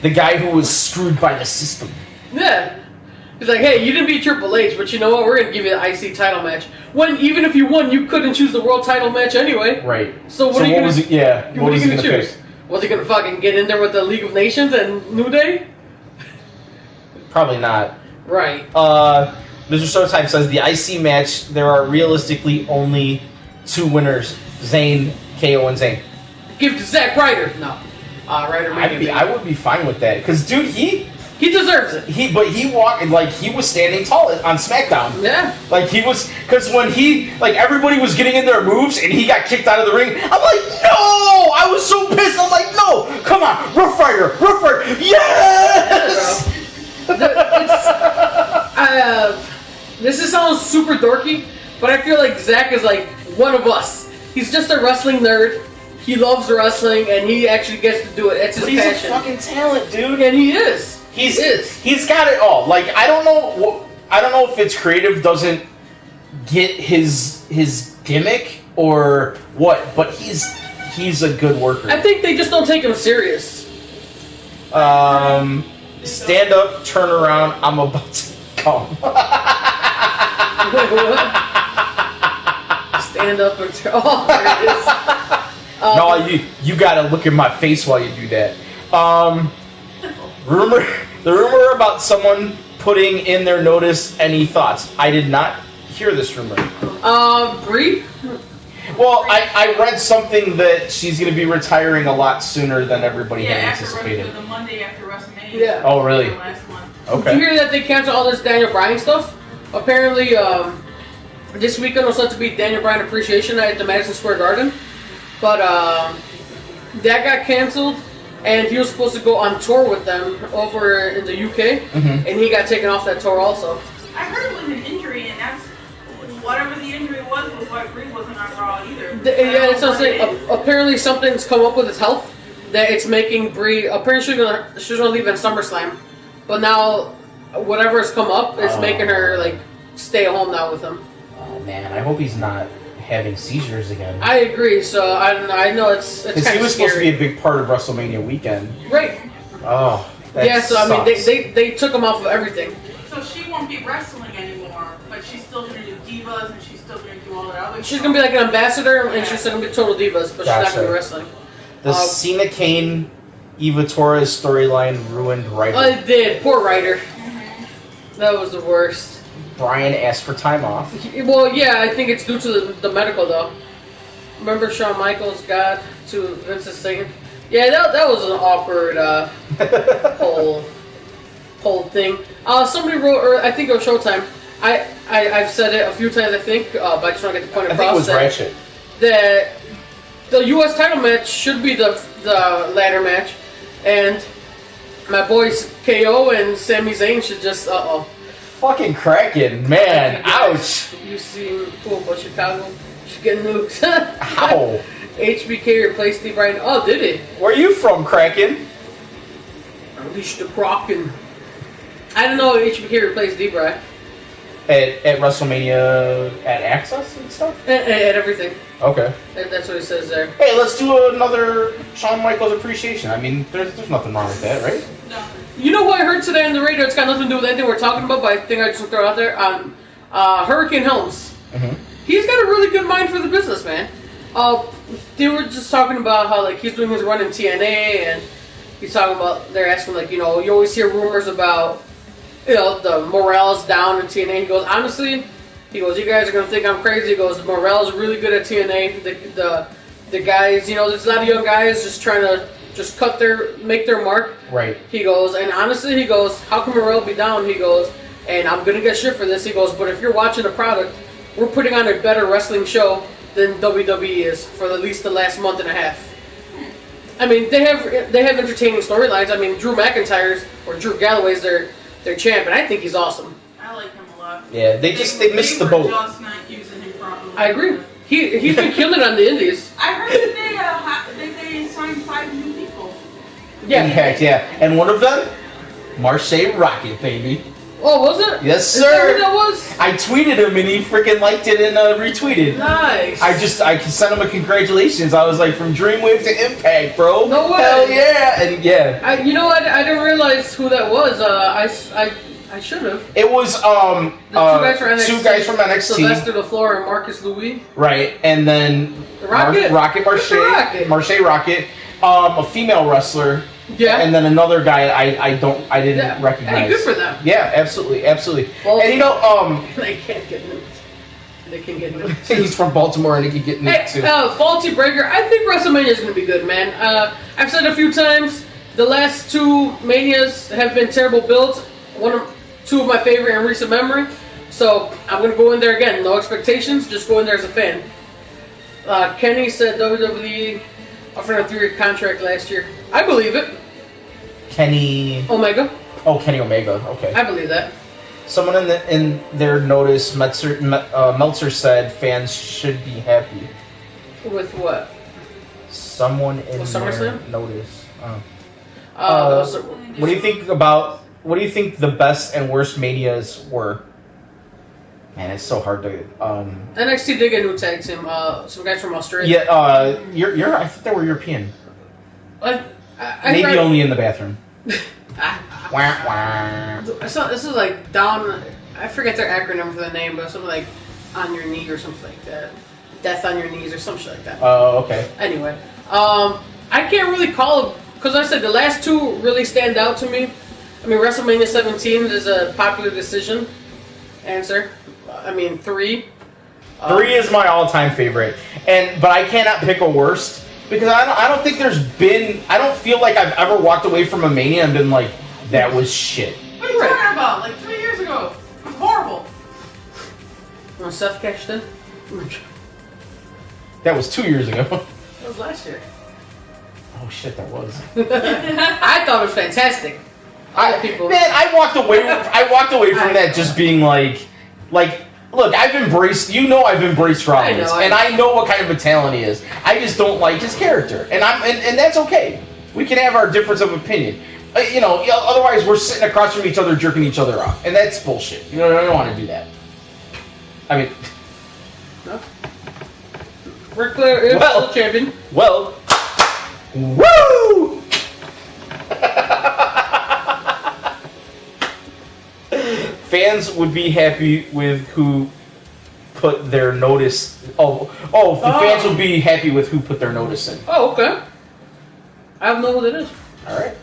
The guy who was screwed by the system. Yeah. He's like, hey, you didn't beat Triple H, but you know what? We're going to give you the IC title match. When, even if you won, you couldn't choose the world title match anyway. Right. So what are you going to... Yeah, what was he going to choose? pick? Was he going to fucking get in there with the League of Nations and New Day? Probably not. Right. Mr. Showtime says, the IC match, there are realistically only 2 winners. Zayn, KO, and Zayn. Give it to Zack Ryder. No. Ryder I would be fine with that. Because, dude, he deserves it. He walked, like, he was standing tall on SmackDown. Yeah. Like, he was, because when everybody was getting in their moves and he got kicked out of the ring, I'm like, no! I was so pissed. I'm like, no! Come on! Rough Rider! Yes! This sounds super dorky, but I feel like Zack is like one of us. He's just a wrestling nerd. He loves wrestling, and he actually gets to do it. It's his passion. He's a fucking talent, dude. And he is. He's got it all. Like, I don't know if it's creative doesn't get his gimmick or what, but he's a good worker. I think they just don't take him serious. Stand up, turn around, I'm about to come. Wait, what? Stand up and turn. Oh, there it is. No, you gotta look at my face while you do that. The rumor about someone putting in their notice. Any thoughts? I did not hear this rumor. Brie? Well, I read something that she's gonna be retiring a lot sooner than everybody had anticipated. The Monday after WrestleMania. Yeah. Oh, really? Last month. Okay. Did you hear that they canceled all this Daniel Bryan stuff? Apparently, this weekend was supposed to be Daniel Bryan Appreciation Night at the Madison Square Garden. But that got canceled, and he was supposed to go on tour with them over in the UK, and he got taken off that tour also. I heard it was an injury, and that's whatever the injury was why Brie wasn't on Raw either. Yeah, it's something. Apparently, something's come up with his health that it's making Brie. Apparently, she's gonna leave at SummerSlam, but now whatever has come up is making her like stay home now with him. Oh man, I hope he's not having seizures again. I agree. So I know it's kind of scary. He was supposed to be a big part of WrestleMania weekend. Right. Oh. Yeah. So I mean, they took him off of everything. So she won't be wrestling anymore, but she's still gonna do divas and she's still gonna do all that other. She's gonna be like an ambassador, and she's gonna be total divas, but she's not gonna be wrestling. The Cena Kane, Eva Torres storyline ruined Ryder. Oh, it did. Poor Ryder. That was the worst. Brian asked for time off. Well, yeah, I think it's due to the medical though. Remember Shawn Michaels got to Vince's Satan? Yeah, that was an awkward whole thing. Somebody wrote, or I think it was Showtime. I've said it a few times, I think, but I just want to get the point across. I think it was Ratchet. That the U.S. title match should be the ladder match, and my boys KO and Sami Zayn should just Fucking Kraken, man! Ouch! You see, cool about Chicago? She's getting nuked. Ow! HBK replaced Steve Bryan. Oh, did it? Where are you from, Kraken? Unleash the Kraken. I don't know. HBK replaced D. Bryan. At WrestleMania at Access and stuff? At everything. Okay. That's what it says there. Hey, let's do another Shawn Michaels appreciation. I mean, there's nothing wrong with that, right? No. You know what I heard today on the radio? It's got nothing to do with anything we're talking about, but I think I just throw it out there. Hurricane Helms. he's got a really good mind for the business, man. They were just talking about how like he's doing his run in TNA, and he's talking about they're asking like you always hear rumors about the morale's down in TNA. He goes honestly, you guys are gonna think I'm crazy. He goes morale's really good at TNA. The guys, there's a lot of young guys just trying to make their mark. Right. He goes, and honestly, he goes, how can morale be down? He goes, and I'm gonna get shit for this. He goes, but if you're watching the product, we're putting on a better wrestling show than WWE is for at least the last month and a half. I mean, they have entertaining storylines. I mean, Drew Galloway's their champ, and I think he's awesome. I like him a lot. Yeah, they missed the boat. Just not using him properly. I agree. He's been killing on the indies. I heard that they signed 5 new people. Yeah. Impact, yeah. And one of them, Marseille Rocket, baby. Oh, was it? Yes, Is that sir. who that was? I tweeted him and he freaking liked it and retweeted. Nice. I sent him a congratulations. I was like, from Dreamwave to Impact, bro. No way. Hell yeah. And yeah. I didn't realize who that was. I should have. It was Two guys from NXT. NXT. Sylvester LaFleur and Marcus Louis. Right, and then Rocket? Marseille Rocket, a female wrestler. Yeah. And then another guy I didn't recognize. Hey, good for them. Yeah, absolutely. Well, and they can't get nuked. They can get nuked. he's from Baltimore and he can get nuked too. Faulty Breaker. I think WrestleMania is going to be good, man. I've said a few times the last 2 Manias have been terrible builds. 2 of my favorite in recent memory. So I'm going to go in there again. No expectations. Just go in there as a fan. Kenny said WWE offered a 3-year contract last year. I believe it. Kenny Omega. Oh, Kenny Omega. Okay. I believe that. Someone in their notice, Meltzer said fans should be happy. With what? Someone in their SummerSlam? notice. What do you think the best and worst Manias were? Man, it's so hard to. NXT did get a new tag team. Some guys from Australia. Yeah. I think they were European. Maybe only in the bathroom. Wah, wah. This is like down. I forget their acronym for the name, but something like on your knee or something like that. Death on your knees or some shit like that. Oh, okay. Anyway, I can't really call it because I said the last 2 really stand out to me. I mean, WrestleMania 17 is a popular decision answer. I mean, 3. 3 is my all-time favorite, but I cannot pick a worst because I don't think there's been. I don't feel like I've ever walked away from a Mania and been like, that was shit. What are you talking about? Like 3 years ago. It was horrible. When Seth cashed in? That was 2 years ago. That was last year. Oh shit, that was. I thought it was fantastic. I walked away from that just being like, look, I've embraced Rollins, and I know what kind of a talent he is. I just don't like his character, and that's okay. We can have our difference of opinion. Otherwise we're sitting across from each other, jerking each other off, and that's bullshit. I don't want to do that. I mean, no. Ric Flair is the champion. Well, woo! Fans would be happy with who put their notice. Fans would be happy with who put their notice in. Oh, okay. I don't know what it is. All right.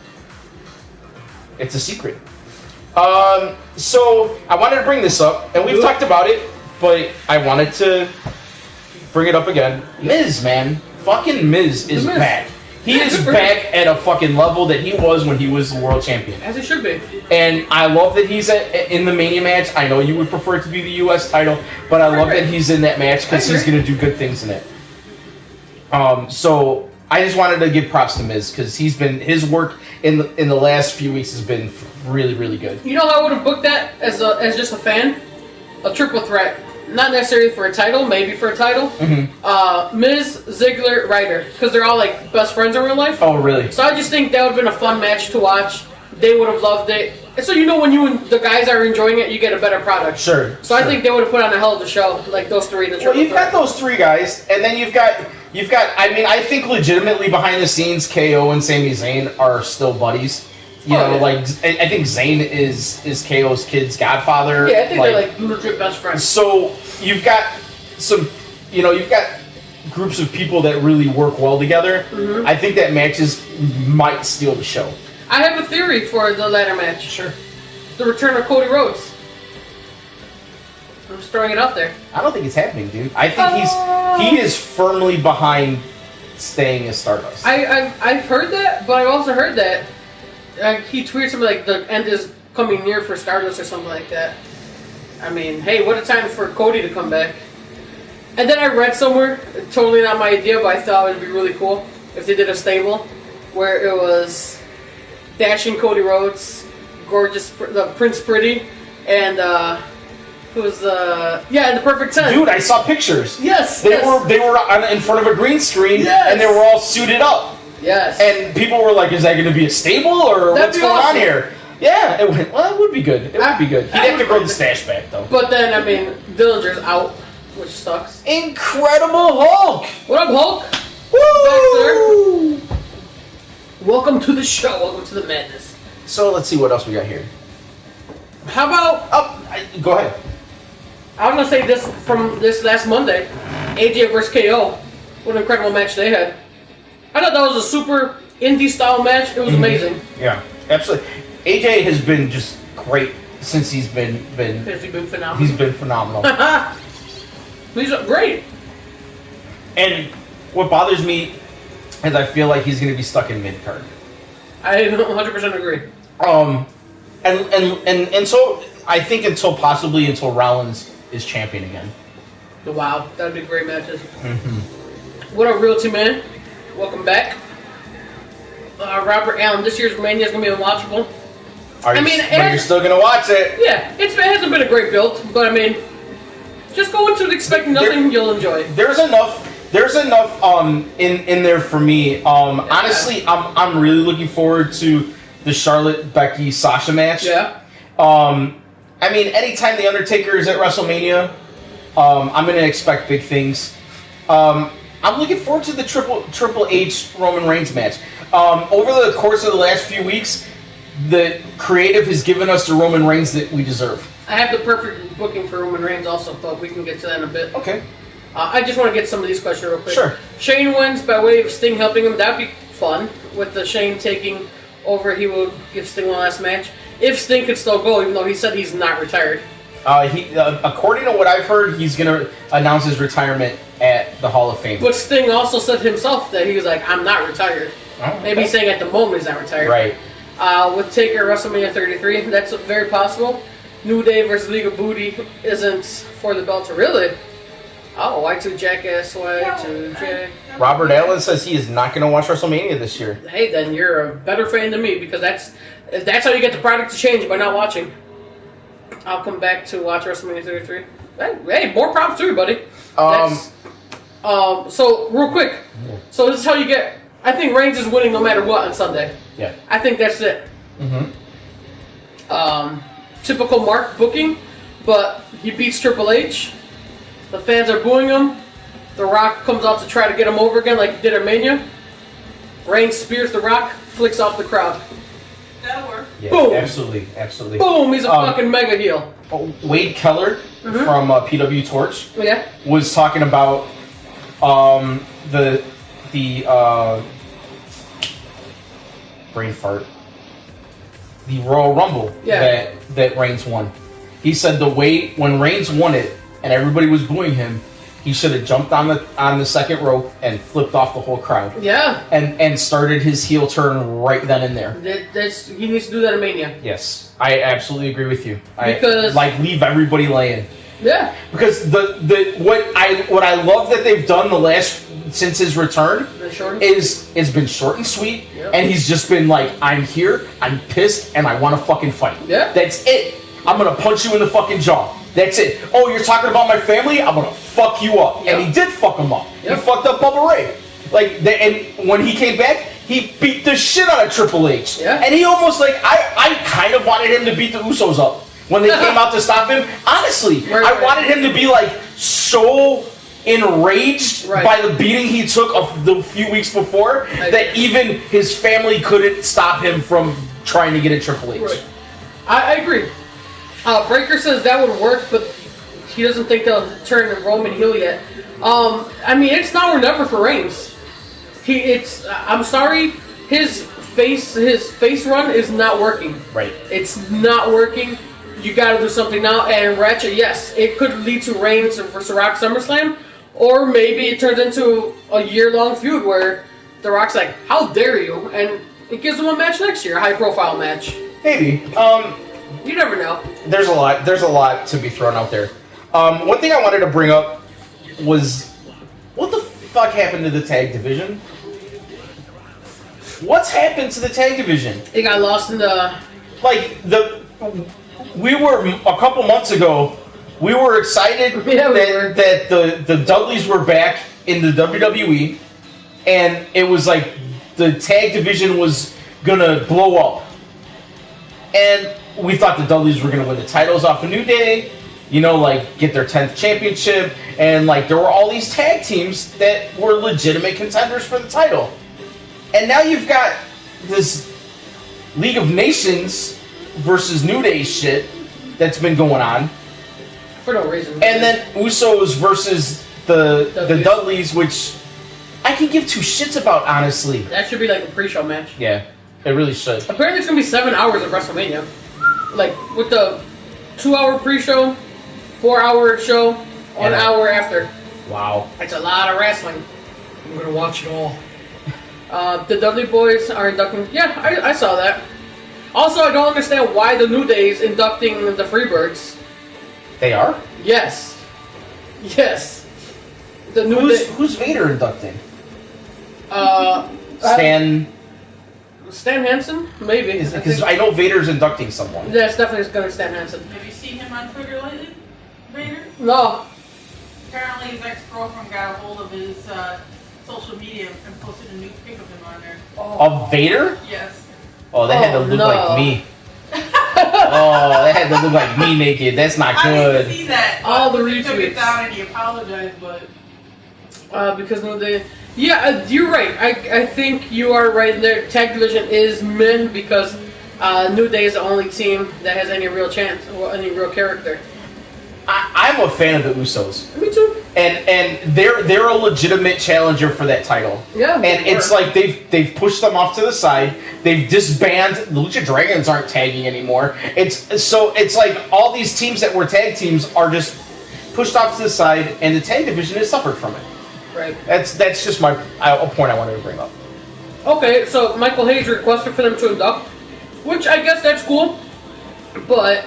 It's a secret. So I wanted to bring this up, and we've talked about it, but I wanted to bring it up again. Miz, man, fucking Miz is back. He is back at a fucking level that he was when he was the world champion. As he should be. And I love that he's in the Mania match. I know you would prefer it to be the U.S. title, but I love that he's in that match because he's going to do good things in it. So I just wanted to give props to Miz because his work in the last few weeks has been really, really good. You know how I would have booked that as just a fan? A triple threat. Not necessarily for a title, maybe for a title. Mm-hmm. Miz, Ziggler, Ryder, because they're all like best friends in real life. Oh, really? So I just think that would have been a fun match to watch. They would have loved it. And so when you and the guys are enjoying it, you get a better product. Sure. So I think they would have put on a hell of a show, like those 3. Well, you've got those 3 guys, and then you've got. I mean, I think legitimately behind the scenes, KO and Sami Zayn are still buddies. I think Zayn is KO's kid's godfather. Yeah, I think they're like legit best friends. So you've got some, you've got groups of people that really work well together. Mm-hmm. I think that matches might steal the show. I have a theory for the ladder match. Sure. The return of Cody Rhodes. I'm just throwing it out there. I don't think it's happening, dude. I think he is firmly behind staying as Stardust. I've heard that, but I also heard that he tweeted something like the end is coming near for Stardust or something like that. I mean, hey, what a time for Cody to come back. And then I read somewhere, totally not my idea, but I thought it would be really cool if they did a stable where it was Dashing Cody Rhodes, Gorgeous, the Prince Pretty, and who was the Perfect 10. Dude, I saw pictures. Yes, they were in front of a green screen, yes. And they were all suited up. Yes. And people were like, "Is that going to be a stable or what's going on here?" Yeah, it would be good. It would be good. He'd have to grow the stash back though. But then I mean, Dillinger's out, which sucks. Incredible Hulk! What up, Hulk? Woo! Back, sir. Welcome to the show. Welcome to the madness. So let's see what else we got here. How about? Go ahead. I was gonna say this from this last Monday, AJ versus KO. What an incredible match they had. I thought that was a super indie style match. It was amazing. Yeah, absolutely. AJ has been just great since he's been phenomenal. He's been phenomenal. He's great. And what bothers me is I feel like he's going to be stuck in mid card. I 100% agree. And so I think until Rollins is champion again. Wow, that'd be great matches. Mm-hmm. What up, Realty Man? Welcome back. Robert Allen, this year's Mania is going to be unwatchable. But you're still going to watch it. Yeah, it hasn't been a great build, but I mean, just go into it expecting nothing, you'll enjoy. There's enough in there for me. Honestly, I'm really looking forward to the Charlotte, Becky, Sasha match. Yeah. I mean, anytime the Undertaker is at WrestleMania, I'm going to expect big things. I'm looking forward to the Triple H Roman Reigns match. Over the course of the last few weeks, the creative has given us the Roman Reigns that we deserve. I have the perfect booking for Roman Reigns also, but we can get to that in a bit. Okay. I just want to get some of these questions real quick. Sure. Shane wins by way of Sting helping him. That'd be fun. With the Shane taking over, he will give Sting one last match. If Sting could still go, even though he said he's not retired. According to what I've heard, he's going to announce his retirement at the Hall of Fame. But Sting also said himself that he was like, I'm not retired. Oh, okay. Maybe he's saying at the moment he's not retired. Right. With Taker WrestleMania 33, that's very possible. New Day versus League of Booty isn't for the belt, really. Oh, Y2 Jackass, Y2 Jack. Robert Allen says he is not going to watch WrestleMania this year. Hey, then you're a better fan than me, because that's how you get the product to change, by not watching. I'll come back to watch WrestleMania 33. Hey, more props to everybody. So, real quick. So, this is how you get... I think Reigns is winning no matter what on Sunday. Yeah. I think that's it. Mm-hmm. Typical Mark booking, but he beats Triple H. The fans are booing him. The Rock comes out to try to get him over again like he did at Mania. Reigns spears The Rock, flicks off the crowd. That'll work. Yeah, Boom. Absolutely. Boom, he's a fucking mega heel. Wade Keller from PW Torch was talking about the brain fart. The Royal Rumble that Reigns won. He said when Reigns won it and everybody was booing him, he should have jumped on the second rope and flipped off the whole crowd. Yeah. And started his heel turn right then and there. He needs to do that at Mania. Yes, I absolutely agree with you. Because leave everybody laying. Yeah. Because what I love that they've done since his return is it's been short and sweet, and he's just been like, I'm here, I'm pissed, and I want to fucking fight. Yeah. That's it. I'm gonna punch you in the fucking jaw. That's it. Oh, you're talking about my family? I'm gonna fuck you up. Yep. And he did fuck him up. Yep. He fucked up Bubba Ray. And when he came back, he beat the shit out of Triple H. Yeah. And he almost I kind of wanted him to beat the Usos up when they came out to stop him. Honestly, I wanted him to be so enraged by the beating he took of the few weeks before that even his family couldn't stop him from trying to get at Triple H. Right. I agree. Breaker says that would work, but he doesn't think they'll turn Roman heel yet. I mean, it's now or never for Reigns. I'm sorry, his face run is not working. Right. It's not working. You got to do something now. And Ratchet, yes, it could lead to Reigns versus The Rock SummerSlam, or maybe it turns into a year-long feud where The Rock's like, "How dare you?" and it gives him a match next year, a high-profile match. Maybe. You never know. There's a lot to be thrown out there. One thing I wanted to bring up was, what the fuck happened to the tag division? What's happened to the tag division? It got lost in the... We were, a couple months ago, we were excited that the Dudleys were back in the WWE, and it was like the tag division was gonna blow up. And we thought the Dudleys were gonna win the titles off of New Day, get their 10th championship, and there were all these tag teams that were legitimate contenders for the title. And now you've got this League of Nations versus New Day shit that's been going on. For no reason. And then Usos versus the Dudleys, which I can give two shits about, honestly. That should be like a pre-show match. Yeah, it really should. Apparently it's going to be 7 hours of WrestleMania. With the 2-hour pre-show, 4-hour show, 1 hour after. Wow. It's a lot of wrestling. I'm going to watch it all. The Dudley Boys are inducting... Yeah, I saw that. Also, I don't understand why the New Day is inducting the Freebirds. They are? Yes. Yes. The New Who's Vader inducting? Stan Hansen? Maybe. Because I know Vader's inducting someone. Yeah, it's definitely going to be Stan Hansen. Have you seen him on Twitter lately, Vader? No. Apparently his ex-girlfriend got a hold of his social media and posted a new pic of him on there. Of Vader? Yes. Oh, that had to look like me. That had to look like me naked. That's not good. I didn't see that. All the He took it retweets. down and he apologized, but... Because New Day... Yeah, you're right. I think you are right there. Tag division is meh because New Day is the only team that has any real chance or any real character. I'm a fan of the Usos. Me too. And they're a legitimate challenger for that title. Yeah. And it's like they've pushed them off to the side. They've disbanded. The Lucha Dragons aren't tagging anymore. It's like all these teams that were tag teams are just pushed off to the side, and the tag division has suffered from it. Right. That's just a point I wanted to bring up. Okay, so Michael Hayes requested for them to induct, which I guess that's cool, but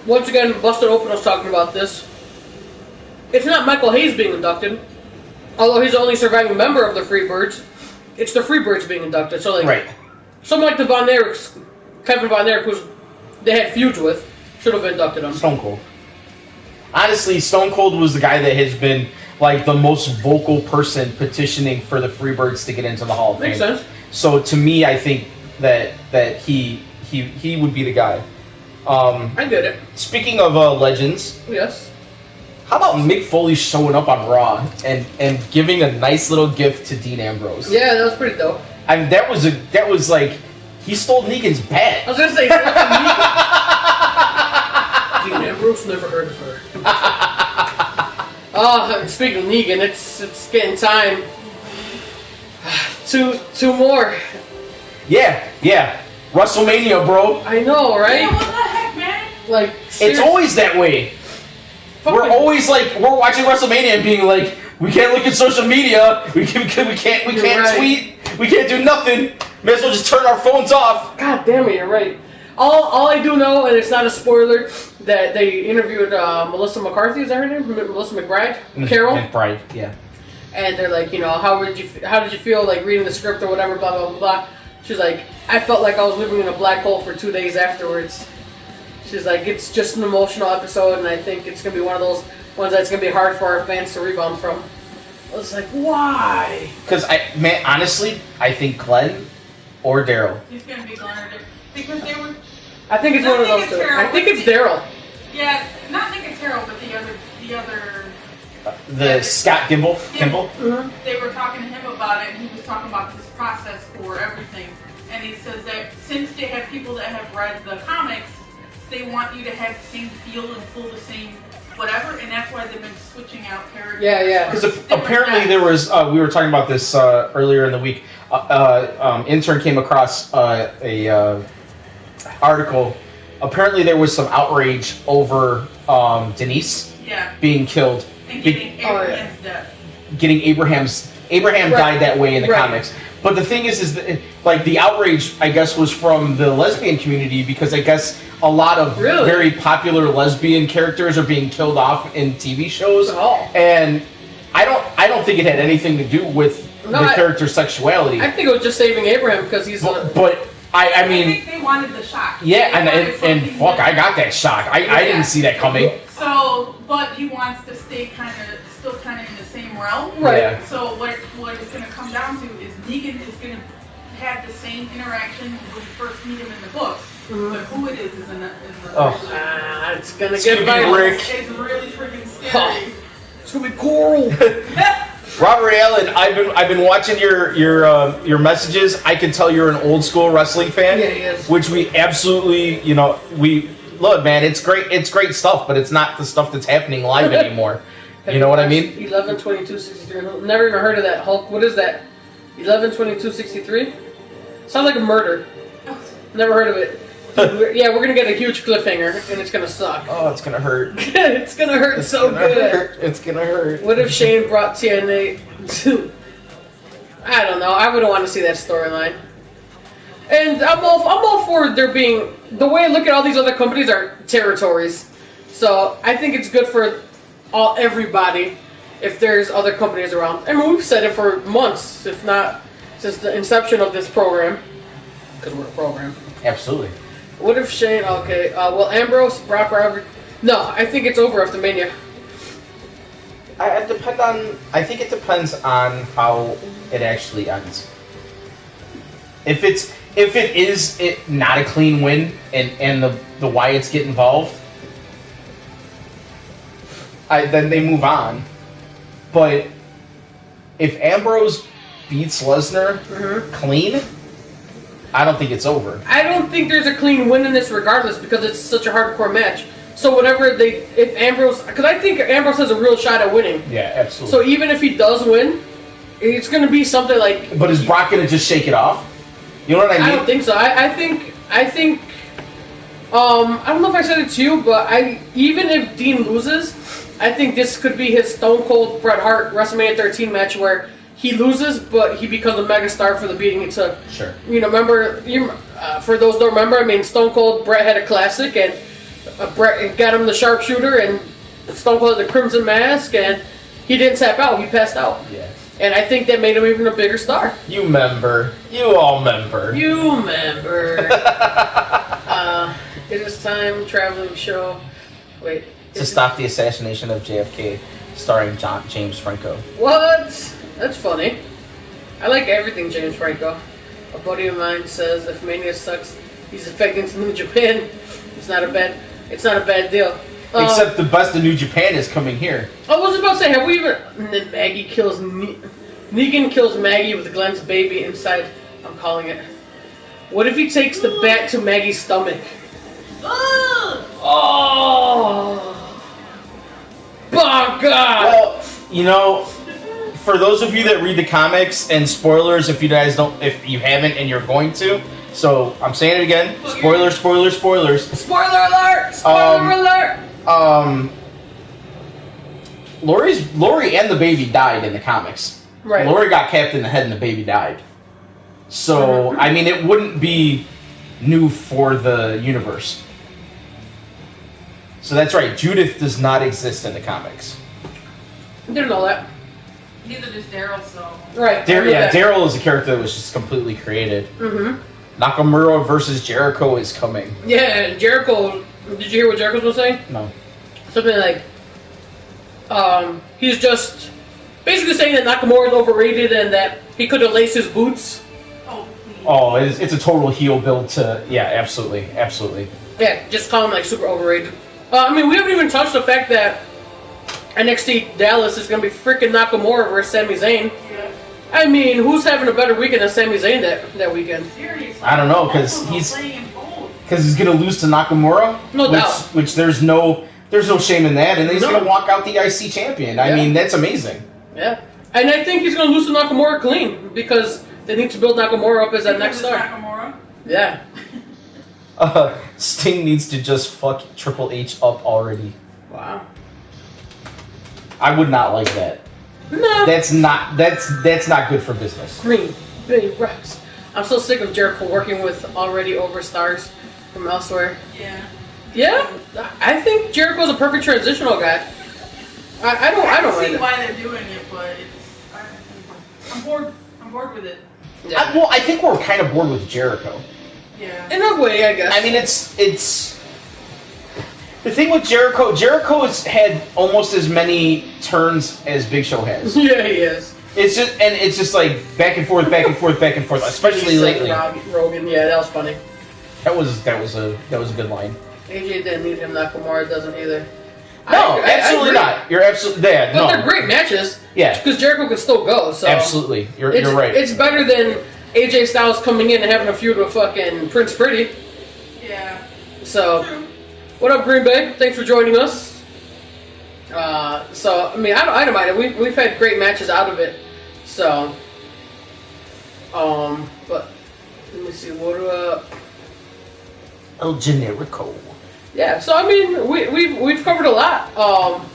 once again, Busted Open was talking about this. It's not Michael Hayes being inducted, although he's the only surviving member of the Freebirds. It's the Freebirds being inducted. So someone like the Von Erichs, Kevin Von Erich, who they had feuds with, should have inducted him. Stone Cold. Honestly, Stone Cold was the guy that has been the most vocal person petitioning for the Freebirds to get into the Hall of Fame. Makes sense. So to me, I think that he would be the guy. I get it. Speaking of legends, Yes. how about Mick Foley showing up on Raw and giving a nice little gift to Dean Ambrose? Yeah, that was pretty dope. I mean, that was like he stole Negan's bat. I was gonna say, Dean Ambrose, never heard of her. Speaking of Negan, it's getting time. Two more. Yeah. WrestleMania, bro. I know, right? Yeah, what the heck, man? It's always that way. We're always we're watching WrestleMania and being like, we can't look at social media, we can't tweet, we can't do nothing. May as well just turn our phones off. God damn it, you're right. All I do know, and it's not a spoiler, that they interviewed Melissa McCarthy. Is that her name? Melissa McBride? Carol. McBride, yeah. And they're like, how did you feel reading the script or whatever, blah blah blah. She's like, I felt like I was living in a black hole for 2 days afterwards. She's like, it's just an emotional episode, and I think it's gonna be one of those ones that's gonna be hard for our fans to rebound from. I was like, why? Because honestly, I think Glenn or Daryl. He's gonna be Glenn or Daryl. Because they were... I think it's one of those two. I think it's Daryl. Yeah, not Nicotero, but the other... Scott Kimball? Mm-hmm. They were talking to him about it, and he was talking about this process for everything. And he says that since they have people that have read the comics, they want you to have the same feel and feel the same whatever, and that's why they've been switching out characters. Yeah. Because apparently there was, we were talking about this earlier in the week. Intern came across a article. Apparently there was some outrage over Denise being killed. And getting Abraham's death. Getting Abraham died that way in the comics. But the thing is that, like, the outrage, I guess, was from the lesbian community, because I guess a lot of very popular lesbian characters are being killed off in TV shows. And I don't think it had anything to do with the character's sexuality. I think it was just saving Abraham because he's But I mean, I think they wanted the shock. Yeah, and fuck, I got that shock. I didn't see that coming. So, but he wants to stay still kind of in the same realm. Right. Yeah. So what it's going to come down to is Negan is going to have the same interaction when you first meet him in the books. But who it is in the it's going to get Rick. It's really freaking scary. It's going to be Coral. Robert Allen, I've been watching your messages. I can tell you're an old school wrestling fan. Yeah, he is. Which we absolutely, we look, man. It's great stuff, but it's not the stuff that's happening live anymore. You know what I mean? 11/22/63. Never even heard of that. Hulk. What is that? 11/22/63. Sounds like a murder. Never heard of it. Yeah, we're gonna get a huge cliffhanger, and it's gonna suck. Oh, it's gonna hurt. It's gonna hurt so good. It's gonna hurt. What if Shane brought TNA to? I don't know. I wouldn't want to see that storyline. And I'm all for there being, the way I look at all these other companies are territories. So I think it's good for everybody if there's other companies around. I mean, we've said it for months, if not since the inception of this program, because we're a program. Absolutely. What if Shane? Okay. Well, Ambrose, Brock Robert. No, I think it's over after Mania. I think it depends on how it actually ends. If it is not a clean win and the Wyatts get involved, then they move on. But if Ambrose beats Lesnar clean, I don't think it's over. I don't think there's a clean win in this regardless, because it's such a hardcore match. So whatever if Ambrose, because I think Ambrose has a real shot at winning. Yeah, absolutely. So even if he does win, it's going to be something like... But is Brock going to just shake it off? You know what I mean? I don't think so. I think I don't know if I said it to you, but even if Dean loses, I think this could be his Stone Cold Bret Hart WrestleMania 13 match where he loses, but he becomes a megastar for the beating he took. Sure. You know, for those who don't remember, I mean, Stone Cold Bret had a classic, and Bret got him the sharpshooter, and Stone Cold had the Crimson Mask, and he didn't tap out. He passed out. Yeah. And I think that made him even a bigger star. You member. You all member. You member. It is time, traveling show. Wait. To stop the assassination of JFK, starring James Franco. What? That's funny. I like everything James Franco. A buddy of mine says if Mania sucks, he's affecting to New Japan. It's not a bad deal. Except the best of New Japan is coming here. I was about to say, have we even... And then Negan kills Maggie with Glenn's baby inside. I'm calling it. What if he takes the bat to Maggie's stomach? Oh! Oh, God! Well, you know, for those of you that read the comics, and spoilers if you haven't and you're going to, so I'm saying it again, spoilers. Spoiler alert! Spoiler alert! Lori and the baby died in the comics. Right. Lori got capped in the head and the baby died. So, I mean, it wouldn't be new for the universe. So that's right, Judith does not exist in the comics. Didn't know that. Neither does Daryl, so... Right. Daryl is a character that was just completely created. Nakamura versus Jericho is coming. Yeah, Jericho... Did you hear what Jericho was saying? No. Something like... he's just... Basically saying that Nakamura is overrated and that he could have laced his boots. Oh, it's a total heel build to... Yeah, absolutely. Absolutely. Yeah, just call him like super overrated. I mean, we haven't even touched the fact that NXT Dallas is going to be freaking Nakamura versus Sami Zayn. Yeah. I mean, who's having a better weekend than Sami Zayn that weekend? Seriously. I don't know, because he's going to lose to Nakamura. No doubt. Which there's no There's no shame in that, and he's No. going to walk out the IC champion. I mean, that's amazing. Yeah. And I think he's going to lose to Nakamura clean because they need to build Nakamura up as that next star. Nakamura. Yeah. Sting needs to just fuck Triple H up already. Wow. I would not like that. No. That's not good for business. Green Bay Rocks. I'm so sick of Jericho working with already over stars from elsewhere. Yeah. Yeah, I think Jericho's a perfect transitional guy. I don't see mind why they're doing it, but I'm bored. I'm bored with it. it. Yeah. I think we're kind of bored with Jericho. Yeah. In a way, I guess. I mean, it's the thing with Jericho. Jericho's had almost as many turns as Big Show has. Yeah, he is. It's just like back and forth, back and forth, back and forth. Especially He said lately. Rogan, yeah, that was funny. That was a good line. AJ didn't need him. Nakamura doesn't either. No, I absolutely agree. not. You're absolutely there. But No, they're great matches. Yeah. Because Jericho can still go. So Absolutely, you're right. It's better than AJ Styles coming in and having a feud with fucking Prince Pretty. Yeah. So, True. what up, Green Bay? Thanks for joining us. So I mean, I don't mind it. We've had great matches out of it. So, but let me see what El Generico. yeah. So I mean, we've covered a lot.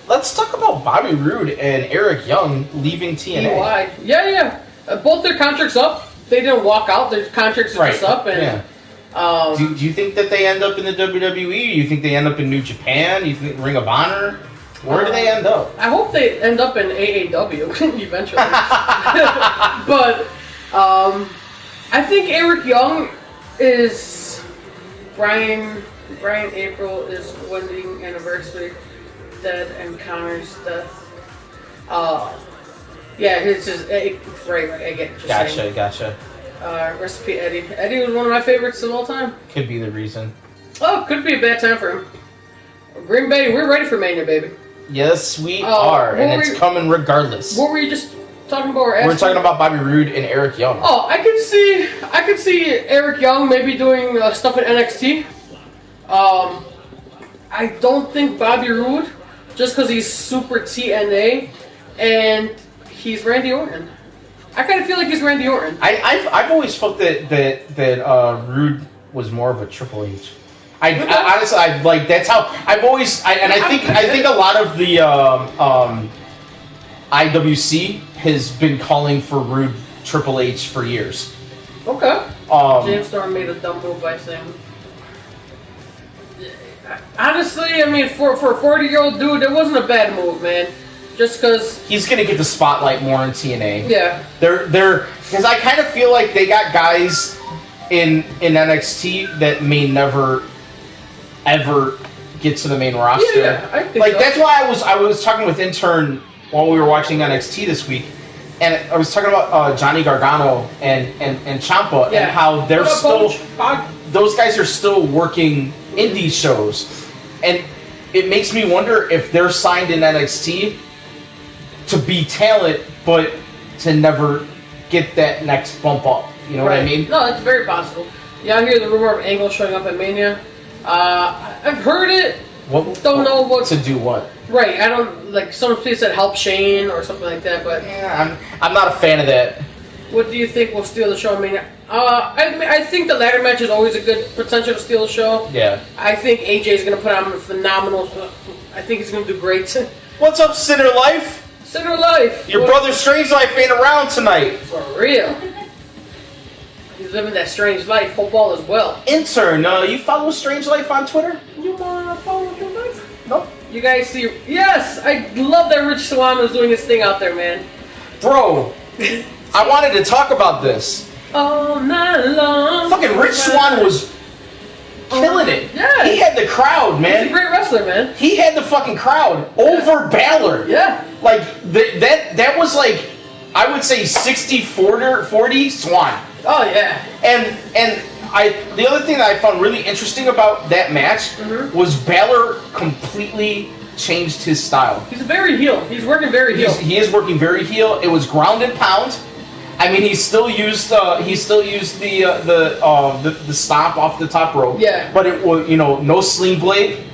Let's talk about Bobby Roode and Eric Young leaving TNA. EY. Yeah. Both their contracts up. They didn't walk out. Their contracts are just up, and yeah. Do you think that they end up in the WWE? Do you think they end up in New Japan? Do you think Ring of Honor? Where do they end up? I hope they end up in AAW eventually. But I think Eric Young is Brian April is wedding anniversary, dead and Connor's death. Yeah, his just right. I get what you're saying. Gotcha. Recipe Eddie. Eddie was one of my favorites of all time. Could be the reason. Oh, could be a bad time for him. Green Bay, we're ready for Mania, baby. Yes, we are, and it's coming regardless. What were you just talking about? We're talking about Bobby Roode and Eric Young. Oh, I could see Eric Young maybe doing stuff at NXT. I don't think Bobby Roode, just because he's super TNA, and he's Randy Orton. I kind of feel like he's Randy Orton. I've always felt that Roode was more of a Triple H. I honestly, like that's how I've always. I think a lot of the IWC has been calling for Roode Triple H for years. Okay. James Storm made a dumb move by saying. Honestly, I mean, for a 40-year-old dude, it wasn't a bad move, man. Just because he's gonna get the spotlight more in TNA. Yeah. They're because I kind of feel like they got guys in NXT that may never ever get to the main roster. Yeah, I think like so. that's why I was talking with intern while we were watching NXT this week, and I was talking about Johnny Gargano and Ciampa and how they're still those guys are still working indie shows, and it makes me wonder if they're signed in NXT to be talent, but to never get that next bump up. You know what I mean? No, it's very possible. Yeah, I hear the rumor of Angle showing up at Mania. I've heard it. Don't know what to do. What? Right. I don't like. Some people said help Shane or something like that. But yeah, I'm not a fan of that. What do you think will steal the show? I mean, I think the ladder match is always a good potential to steal the show. Yeah. I think AJ is going to put on a phenomenal. I think he's going to do great. What's up, Sinner Life? Sinner Life. Your brother Strange Life ain't around tonight. For real. He's living that strange life. Football as well. Intern, you follow Strange Life on Twitter? You want to follow Strange Life? Nope. You guys see? Yes, I love that Rich Swann was doing his thing out there, man. Bro, I wanted to talk about this. All night long. Fucking Rich Swann was killing it. Yeah. He had the crowd, man. He's a great wrestler, man. He had the fucking crowd over Balor. Yeah. Like that was like, I would say 60-40 Swan. Oh yeah. And the other thing that I found really interesting about that match was Balor completely changed his style. He's very heel. He's working very heel. He is working very heel. It was ground and pound. I mean, he still used the stomp off the top rope. Yeah. But it was no sling blade.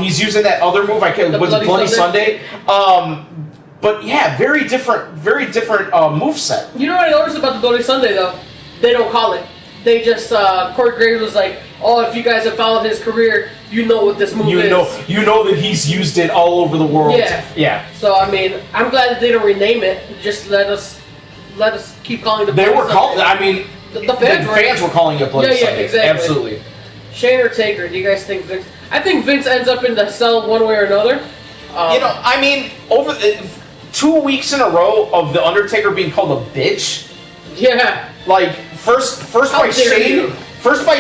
He's using that other move. I can't. Was it Bloody Sunday? But yeah, very different moveset. You know what I noticed about the Bloody Sunday though? They don't call it. They just Corey Graves was like, "Oh, if you guys have followed his career, you know what this move is. You know that he's used it all over the world." Yeah. So I mean, I'm glad that they don't rename it. Just let us keep calling the. They were calling. I mean, the fans were calling it Bloody Sunday. Exactly. Absolutely. Shane or Taker? Do you guys think Vince? I think Vince ends up in the cell one way or another. I mean, over 2 weeks in a row of the Undertaker being called a bitch. Yeah. Like first by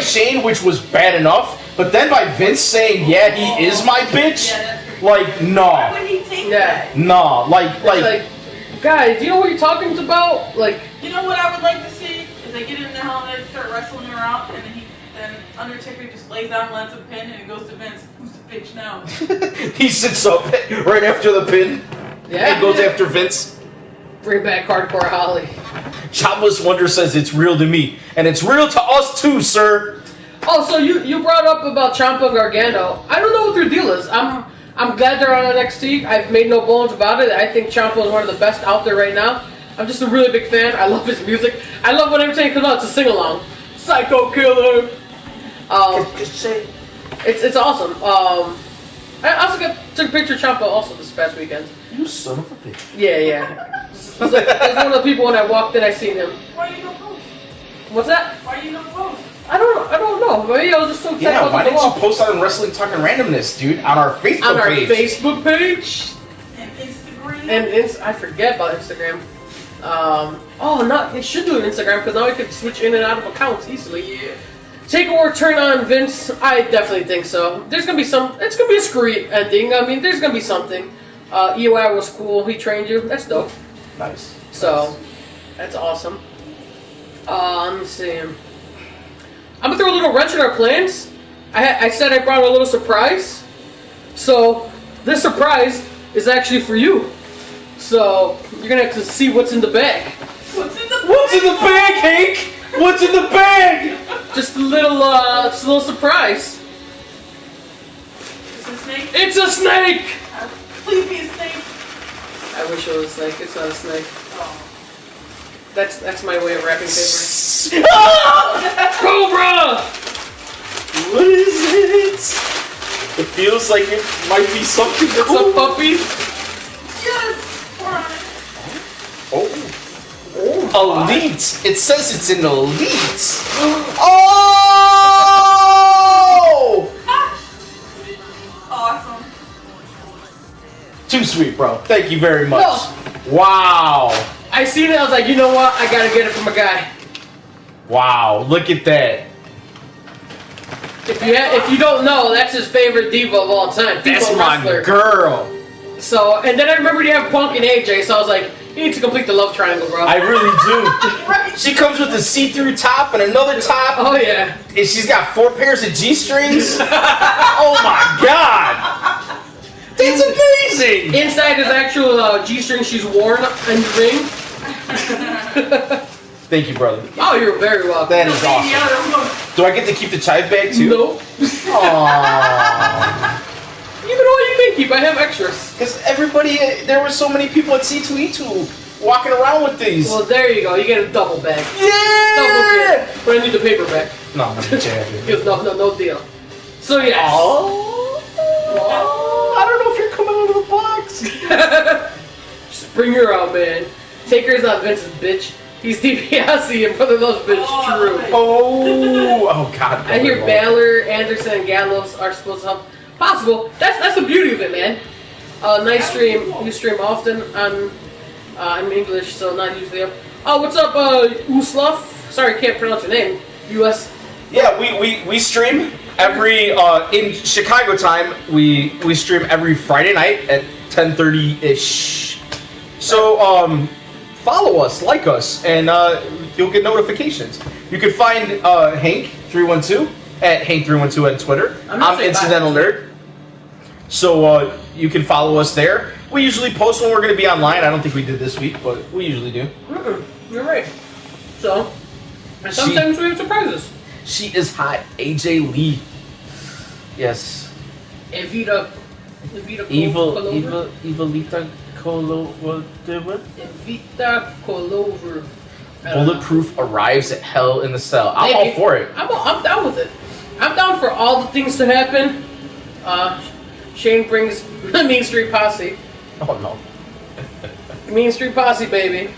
Shane, which was bad enough, but then by Vince saying, "Yeah, he is my bitch." Like, no. Why would he take that? No, like, guys, you know what you're talking about? Like, you know what I would like to see is they get in the helmet, start wrestling around, and then Undertaker just lays down, lands a pin, and it goes to Vince. Who's the bitch now? He sits up right after the pin. Yeah. And goes after Vince. Bring back Hardcore Holly. Chopless Wonder says it's real to me, and it's real to us too, sir. Oh, so you brought up about Ciampa and Gargano. I don't know what their deal is. I'm glad they're on NXT. I've made no bones about it. I think Ciampa is one of the best out there right now. I'm just a really big fan. I love his music. I love when every time he comes out, it's a sing along. Psycho Killer. It's awesome. I also took a picture of Ciampa also this past weekend. You son of a bitch. Yeah. I was one of the people when I walked in, I seen him. Why you don't post? What's that? Why you don't post? I don't know. Maybe I was just so excited. Yeah, why didn't you post on Wrestling Talking Randomness, dude? On our Facebook page. On our Facebook page. And Instagram. I forget about Instagram. They should do an Instagram because now we could switch in and out of accounts easily. Yeah. Take or turn on Vince? I definitely think so. There's gonna be it's gonna be a screwy ending. I mean, there's gonna be something. EY was cool. He trained you. That's dope. Nice. So, that's awesome. Let me see. I'm gonna throw a little wrench in our plans. I said I brought a little surprise. So, this surprise is actually for you. So, you're gonna have to see what's in the bag. What's in the bag, Hank? What's in the bag? Just a little surprise. Is it a snake? It's a snake! Please be a snake. I wish it was a snake. It's not a snake. Oh. That's my way of wrapping paper. Cobra! What is it? It feels like it might be something It's cool. a puppy. Yes! Pour on it. Oh. Elite. It says it's an elite. Oh! Awesome. Too sweet, bro. Thank you very much. No. Wow. I seen it. I was like, you know what? I gotta get it from a guy. Wow. Look at that. If you don't know, that's his favorite diva of all time. That's Diva my wrestler. girl. So, and then I remembered you have Punk and AJ, so I was like, you need to complete the love triangle, bro. I really do. She comes with a see-through top and another top. Oh yeah. And she's got 4 pairs of G-strings. Oh my god. That's amazing. Inside is actual G-string she's worn in the ring. Thank you, brother. Oh, you're very welcome. That is awesome. Do I get to keep the chive bag too? Nope. Aww. Even all you can keep, I have extras. Because there were so many people at C2E2 walking around with these. Well, there you go. You get a double bag. Yeah! Double bag. But I need the paper bag. No, I'm not jabbing. No deal. So, yes. Oh. I don't know if you're coming out of the box. Just bring her out, man. Taker's not Vince's bitch. He's DiBiase and Brother Love's bitch. True. Oh, God. I hear Balor, Anderson, and Gallows are supposed to help. Possible. That's the beauty of it, man. Nice stream. You stream often on in English, so not usually up. Oh, what's up, Uslov? Sorry, can't pronounce your name. US. Yeah, we stream every in Chicago time. We stream every Friday night at 10:30ish. So follow us, like us, and you'll get notifications. You can find Hank312 at Hank312 on Twitter. I'm Incidental Nerd. So you can follow us there. We usually post when we're going to be online. I don't think we did this week, but we usually do. You're right. So, and sometimes we have surprises. She is hot. AJ Lee. Yes. Evita Evilita Colover. Evita Colover. Bulletproof arrives at Hell in the Cell. I'm all for it. I'm down with it. I'm down for all the things to happen. Shane brings Mean Street Posse. Oh no. Mean Street Posse, baby.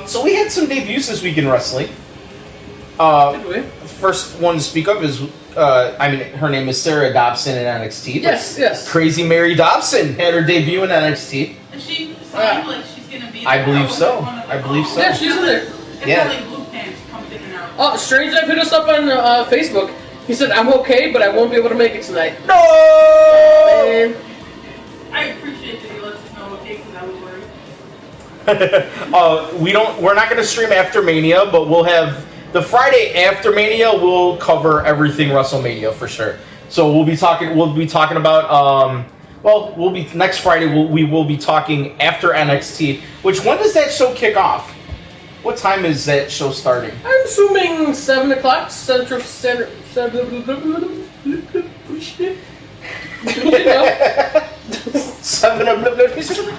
So we had some debuts this week in wrestling. Did we? First one to speak of is, her name is Sarah Dobson in NXT. Yes. Crazy Mary Dobson had her debut in NXT. Is she signed like she's gonna be there? I believe so. Yeah, she's in there. It's like blue pants comes in and out. Oh, Strange Guy hit us up on Facebook. He said, I'm okay, but I won't be able to make it tonight. No! Man. I appreciate that he lets us know, okay, because I was worried. We're not going to stream after Mania, but we'll have the Friday after Mania. We'll cover everything WrestleMania for sure. So we'll be talking about next Friday. We will be talking after NXT. Which, when does that show kick off? What time is that show starting? I'm assuming 7 o'clock Central Standard. 7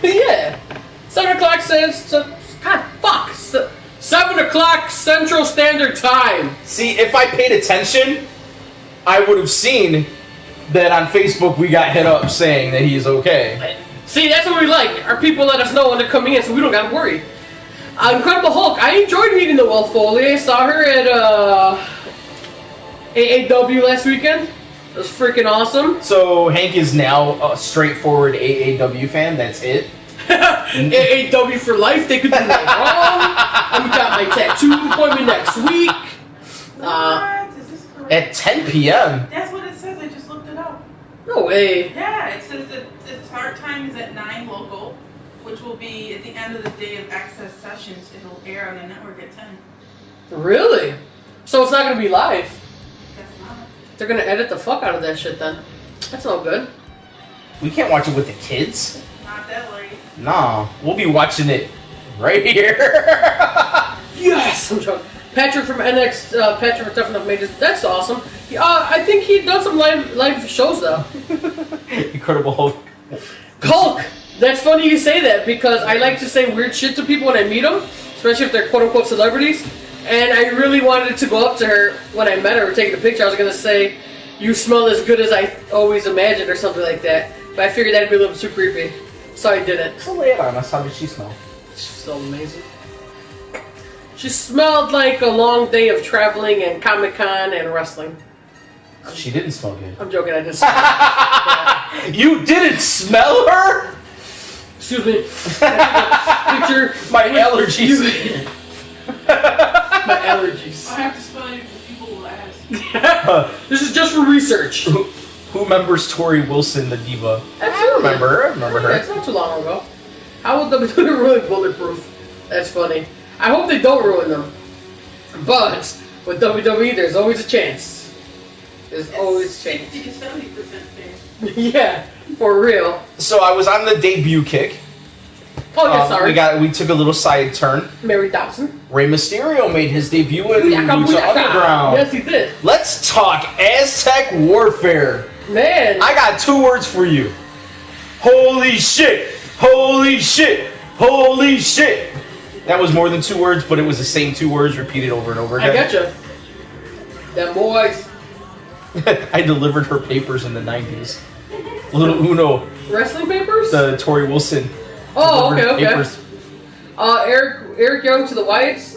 Yeah. 7 o'clock says. God, fuck. 7 o'clock Central Standard Time. See, if I paid attention, I would have seen that on Facebook we got hit up saying that he's okay. See, that's what we like. Our people let us know when they're coming in, so we don't gotta worry. Incredible Hulk. I enjoyed meeting the Will Foley. I saw her at AAW last weekend. It was freaking awesome. So Hank is now a straightforward AAW fan. That's it. AAW for life. They could do no wrong. I got my tattoo appointment next week. What? Is this correct? At 10 p.m. That's what it says. I just looked it up. No way. Yeah, it says that the start time is at 9 local, which will be at the end of the day of Access Sessions. It'll air on the network at 10. Really? So it's not gonna be live. That's not. They're gonna edit the fuck out of that shit then. That's no good. We can't watch it with the kids. Not that late. Nah, we'll be watching it right here. Yes! I'm joking. Patrick from NX, Patrick from Tough Enough Majors. That's awesome. I think he'd done some live shows though. Incredible Hulk. Hulk! That's funny you say that because I like to say weird shit to people when I meet them, especially if they're quote unquote celebrities. And I really wanted to go up to her when I met her, taking a picture. I was going to say, "You smell as good as I always imagined," or something like that. But I figured that'd be a little too creepy. So I didn't. So lay it on us. How did she smell? She smelled amazing. She smelled like a long day of traveling and Comic-Con and wrestling. She didn't smell good. I'm joking, I didn't smell her. You didn't smell her? Excuse me. Picture. My allergies. My allergies. I have to spell it because people will ask. This is just for research. Who remembers Tori Wilson, the diva? Absolutely. I remember her. It's not too long ago. How would WWE ruin Bulletproof? That's funny. I hope they don't ruin them. But with WWE, there's always a chance. There's always a chance. 60 to 70% chance. Yeah, for real. So I was on the debut kick. Oh, yeah, sorry. We took a little side turn. Mary Dobson. Rey Mysterio made his debut in Booyaka, Lucha booyaka. Underground. Yes, he did. Let's talk Aztec Warfare. Man. I got 2 words for you. Holy shit! Holy shit! Holy shit! That was more than 2 words, but it was the same 2 words repeated over and over again. I gotcha. Them boys. I delivered her papers in the 90s. Little Uno. Wrestling papers? The Tori Wilson. Oh, okay, okay. Papers. Eric Young to the Whites?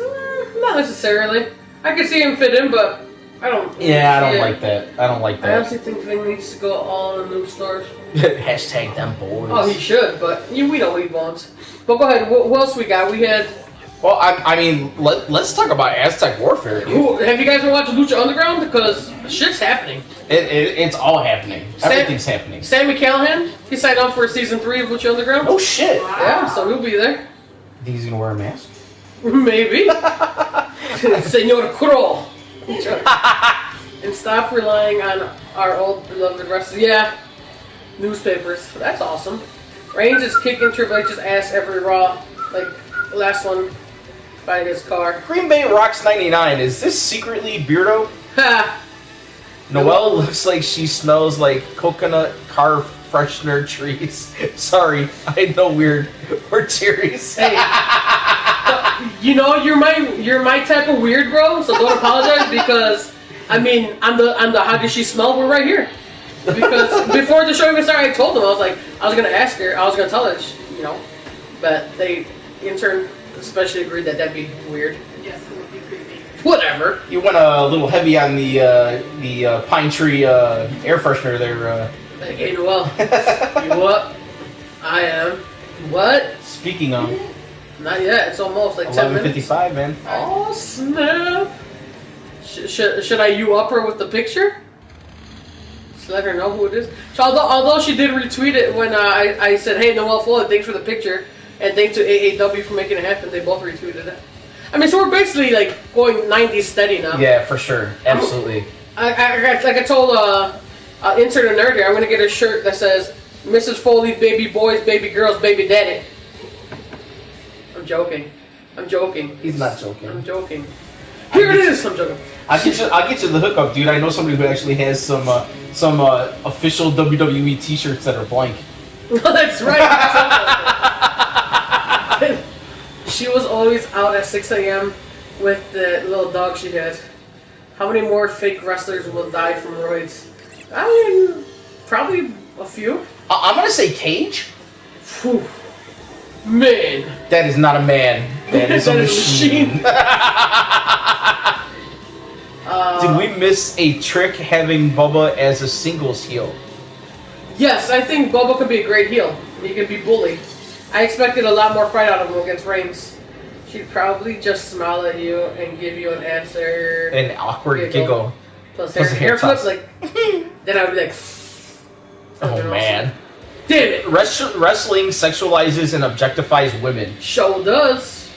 Not necessarily. I could see him fit in, but I don't. Yeah, I don't like that. I don't like I that. honestly think Ving needs to go all in the new stars. Hashtag them boys. Oh, he should, but we know what he wants. But go ahead. What else we got? We had. Well, I mean, let's talk about Aztec Warfare. Have you guys been watching Lucha Underground? Because shit's happening. It's all happening. Everything's happening. Sammy Callahan, he signed on for season 3 of Lucha Underground. Oh shit! Wow. Yeah, so he'll be there. Think he's gonna wear a mask? Maybe. Senor Crow. And stop relying on our old beloved wrestlers. Yeah, newspapers. That's awesome. Reigns is kicking Triple H's ass every Raw. Like, the last one by his car. Green Bay Rocks 99. Is this secretly Beardo? Ha! Noelle looks like she smells like coconut car freshener trees. Sorry, I know weird theories. Hey, you know you're my type of weird, bro. So don't apologize because I'm the how does she smell? We're right here. Because before the show even started, I told them I was gonna ask her, I was gonna tell her, you know, but they intern especially agreed that that'd be weird. Yes, it would be creepy. Whatever. You went a little heavy on the pine tree air freshener there. Hey, Noel. You what? I am. What? Speaking of, Not yet. It's almost like 10 minutes. 11:55, man. Oh snap! Should I up her with the picture? Just let her know who it is. So although she did retweet it when I said, "Hey, Noel Floyd, thanks for the picture," and thanks to AAW for making it happen, they both retweeted it. I mean, so we're basically like going 90s steady now. Yeah, for sure, absolutely. I told intern a nerd here, I'm gonna get a shirt that says Mrs. Foley's baby boys, baby girls, baby daddy. I'm joking. He's not joking. I'm joking. Here it is. I'm joking. I'll get you the hookup, dude. I know somebody who actually has some official WWE T-shirts that are blank. That's right. She was always out at 6 a.m. with the little dog she had. How many more fake wrestlers will die from roids? I mean, probably a few. I'm gonna say Cage. Whew. Man. That is not a man. That is a machine. Did we miss a trick having Bubba as a singles heel? Yes, I think Bubba could be a great heel. He could be bullied. I expected a lot more fight out of him against Reigns. She'd probably just smile at you and give you an answer. An awkward giggle. Plus hair flips, like, then I would be like, oh man. Damn it. Wrestling sexualizes and objectifies women. Show does.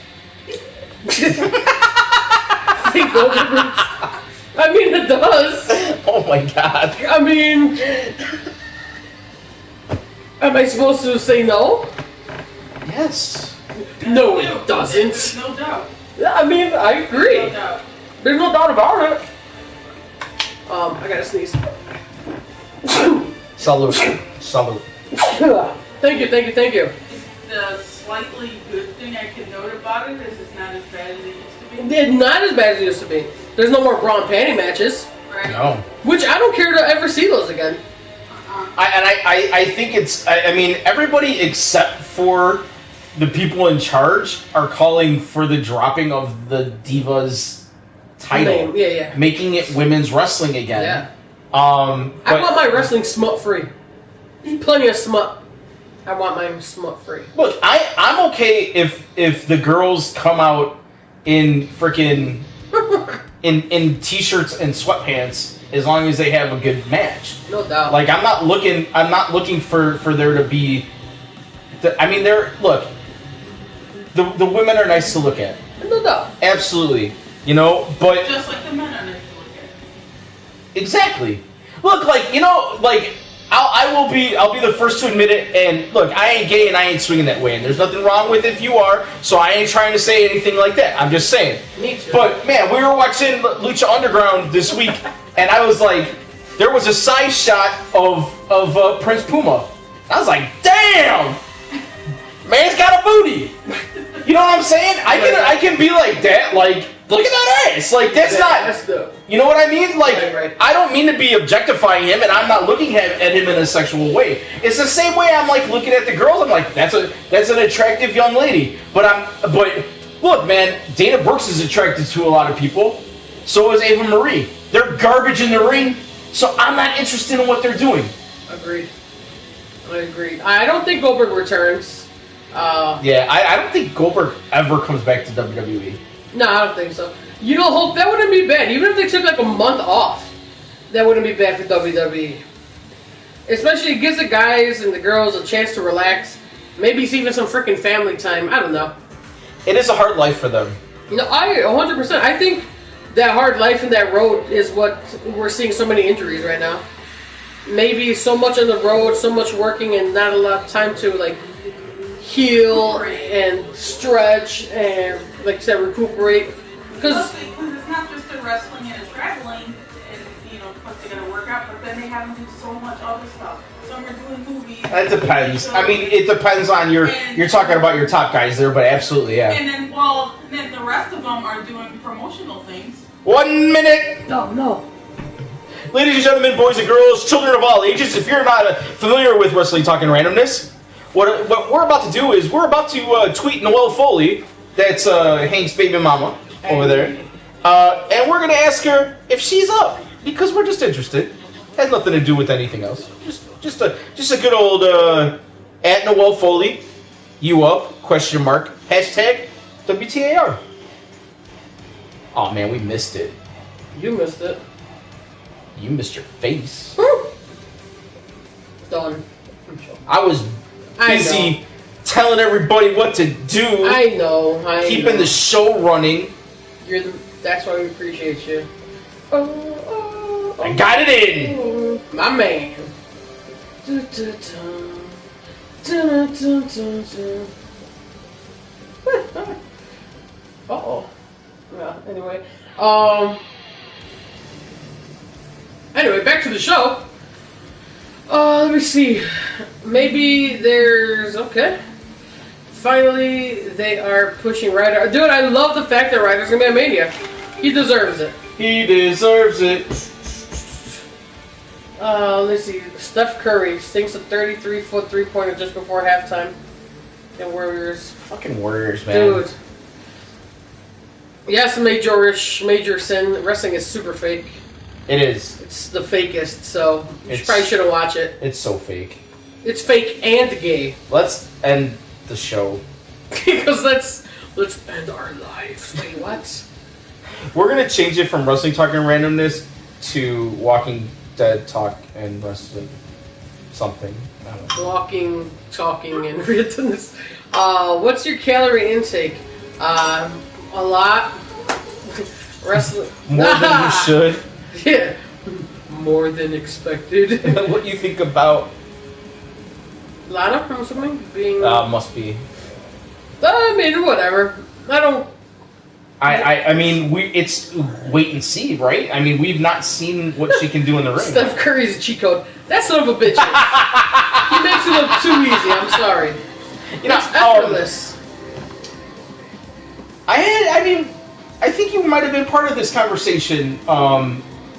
I mean, it does. Oh my god. I mean, am I supposed to say no? Yes. No, it doesn't. There's no doubt. I mean, I agree. No doubt. There's no doubt about it. I gotta sneeze. Salute. Salute. Thank you. The slightly good thing I can note about it is it's not as bad as it used to be. It's not as bad as it used to be. There's no more bra and panty matches. Right? No. Which I don't care to ever see those again. I think it's, I mean, everybody except for the people in charge are calling for the dropping of the Divas title. Yeah. Making it women's wrestling again. Yeah. I want my wrestling smut free. Plenty of smut. I want mine smut free. Look, I'm okay if the girls come out in frickin' in t-shirts and sweatpants as long as they have a good match. No doubt. Like I'm not looking for there to be. I mean, look. The women are nice to look at. No doubt. Absolutely. You know, but Just like the men are nice to look at. exactly. Look, like, you know, like I'll be the first to admit it. And look, I ain't gay and I ain't swinging that way, and there's nothing wrong with if you are. So I ain't trying to say anything like that. I'm just saying. Me too. But man, we were watching Lucha Underground this week, and I was like, there was a side shot of Prince Puma. I was like, damn, man's got a booty. You know what I'm saying? I can be like that, like, look at that ass. Like, that's not, you know what I mean? Like, Right. I don't mean to be objectifying him, and I'm not looking at him in a sexual way. It's the same way I'm, like, looking at the girls. I'm like, that's an attractive young lady. But look, man, Dana Brooks is attracted to a lot of people. So is Ava Marie. They're garbage in the ring, so I'm not interested in what they're doing. Agreed. I agree. I don't think Goldberg returns. Yeah, I don't think Goldberg ever comes back to WWE. No, I don't think so. You know, Hope, that wouldn't be bad. Even if they took like a month off, that wouldn't be bad for WWE. Especially it gives the guys and the girls a chance to relax. Maybe it's even some freaking family time. I don't know. It is a hard life for them. You know, 100%. I think that hard life and that road is what we're seeing so many injuries right now. Maybe so much on the road, so much working, and not a lot of time to like heal and stretch and, like I said, recuperate. Because it's not just the wrestling and the traveling, and you know, plus they gotta work then they have them do so much other stuff. Some are doing movies. That depends. I mean, it depends on you're talking about your top guys there, but absolutely, yeah. And then, then the rest of them are doing promotional things. 1 minute. No. Ladies and gentlemen, boys and girls, children of all ages, if you're not familiar with Wrestling Talking Randomness, what we're about to do is we're about to tweet Noelle Foley, that's Hank's baby mama over there, and we're going to ask her if she's up, because we're just interested. Has nothing to do with anything else. Just a good old at Noelle Foley, you up, question mark, hashtag WTAR. Oh man, we missed it. You missed it. You missed your face. Done. I was busy telling everybody what to do. I know. Keeping the show running. That's why we appreciate you. I got it in. My man. Uh-oh. Yeah, anyway. Anyway, back to the show. Let me see. Maybe there's... Okay. Finally, they are pushing Ryder. Dude, I love the fact that Ryder's going to be at Mania. He deserves it. He deserves it. Let's see. Steph Curry sinks a 33-foot three-pointer just before halftime. The Warriors. Fucking Warriors, man. Dude. Yes, major sin. Wrestling is super fake. It is. It's the fakest, so you probably shouldn't watch it. It's so fake. It's fake and gay. Let's end the show. Because let's end our lives. Wait, what? We're gonna change it from Wrestling Talking Randomness to Walking Dead Talk and Wrestling something. I don't know. Walking, talking, and randomness. What's your calorie intake? A lot. Wrestling. More than you should. Yeah. More than expected. What do you think about... Lana, I'm assuming? Being... must be. I mean, whatever. I don't... I mean, it's wait and see, right? I mean, we've not seen what she can do in the ring. Steph Curry's a cheat code. That son of a bitch. He makes it look too easy. I'm sorry. You know, it's effortless. I think you might have been part of this conversation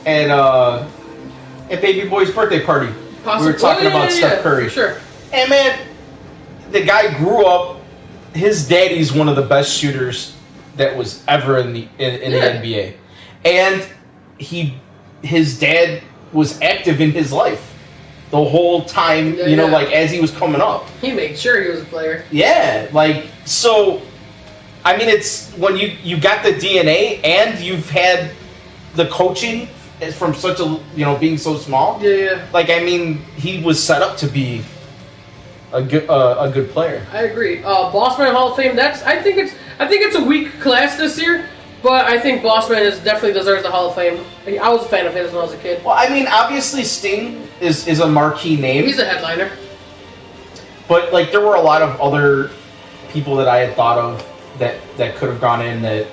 at Baby Boy's birthday party. Possibly. We were talking about Steph Curry. Sure. And man, the guy grew up. His daddy's one of the best shooters that was ever in the NBA, and his dad was active in his life the whole time. Yeah, you know, like as he was coming up. He made sure he was a player. Yeah, like so. I mean, it's when you got the DNA and you've had the coaching from such a being so small. Yeah. Like I mean, he was set up to be a good player. I agree. Bossman Hall of Fame. I think it's a weak class this year, but I think Bossman definitely deserves the Hall of Fame. I was a fan of his when I was a kid. Well, I mean, obviously Sting is a marquee name. He's a headliner. But like, there were a lot of other people that I had thought of that could have gone in. That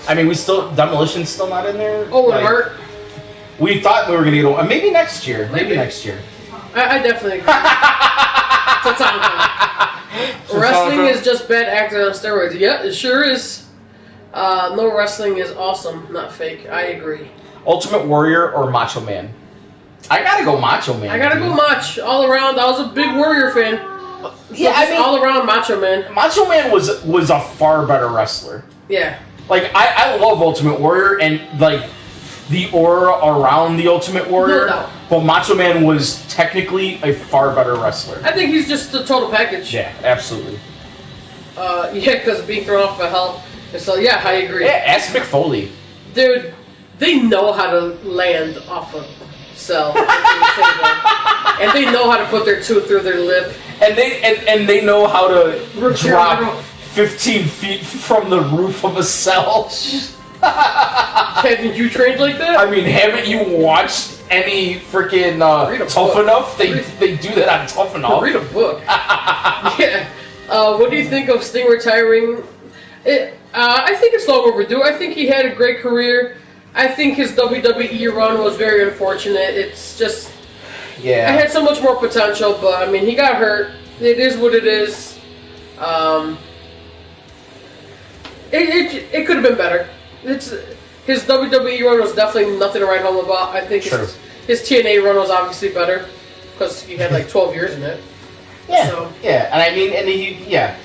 I mean, Demolition's still not in there. Oh, Hurt. We thought we were gonna get maybe next year. Maybe next year. I definitely agree. Wrestling is just bad acting on steroids. Yeah, it sure is. No, wrestling is awesome, not fake. I agree. Ultimate Warrior or Macho Man? I gotta go Macho Man. I gotta go Mach all around. I was a big Warrior fan. Yeah, I mean, all around Macho Man. Macho Man was a far better wrestler. Yeah. Like I love Ultimate Warrior and like the aura around the Ultimate Warrior. No. But Macho Man was technically a far better wrestler. I think he's just the total package. Yeah, absolutely. Yeah, because being thrown off by Hell. So yeah, I agree. Yeah, ask Mick Foley. Dude, they know how to land off a cell. And they know how to put their tooth through their lip. And they know how to drop 15 feet from the roof of a cell. Haven't you trained like that? I mean, haven't you watched any freaking Tough Enough? They do that on Tough Enough. Read a book. Yeah. What do you think of Sting retiring? I think it's long overdue. I think he had a great career. I think his WWE run was very unfortunate. It's just Yeah. had so much more potential, but I mean, he got hurt. It is what it is. It could have been better. His WWE run was definitely nothing to write home about. I think his TNA run was obviously better because he had like 12 years in it. Yeah, so. yeah, and I mean,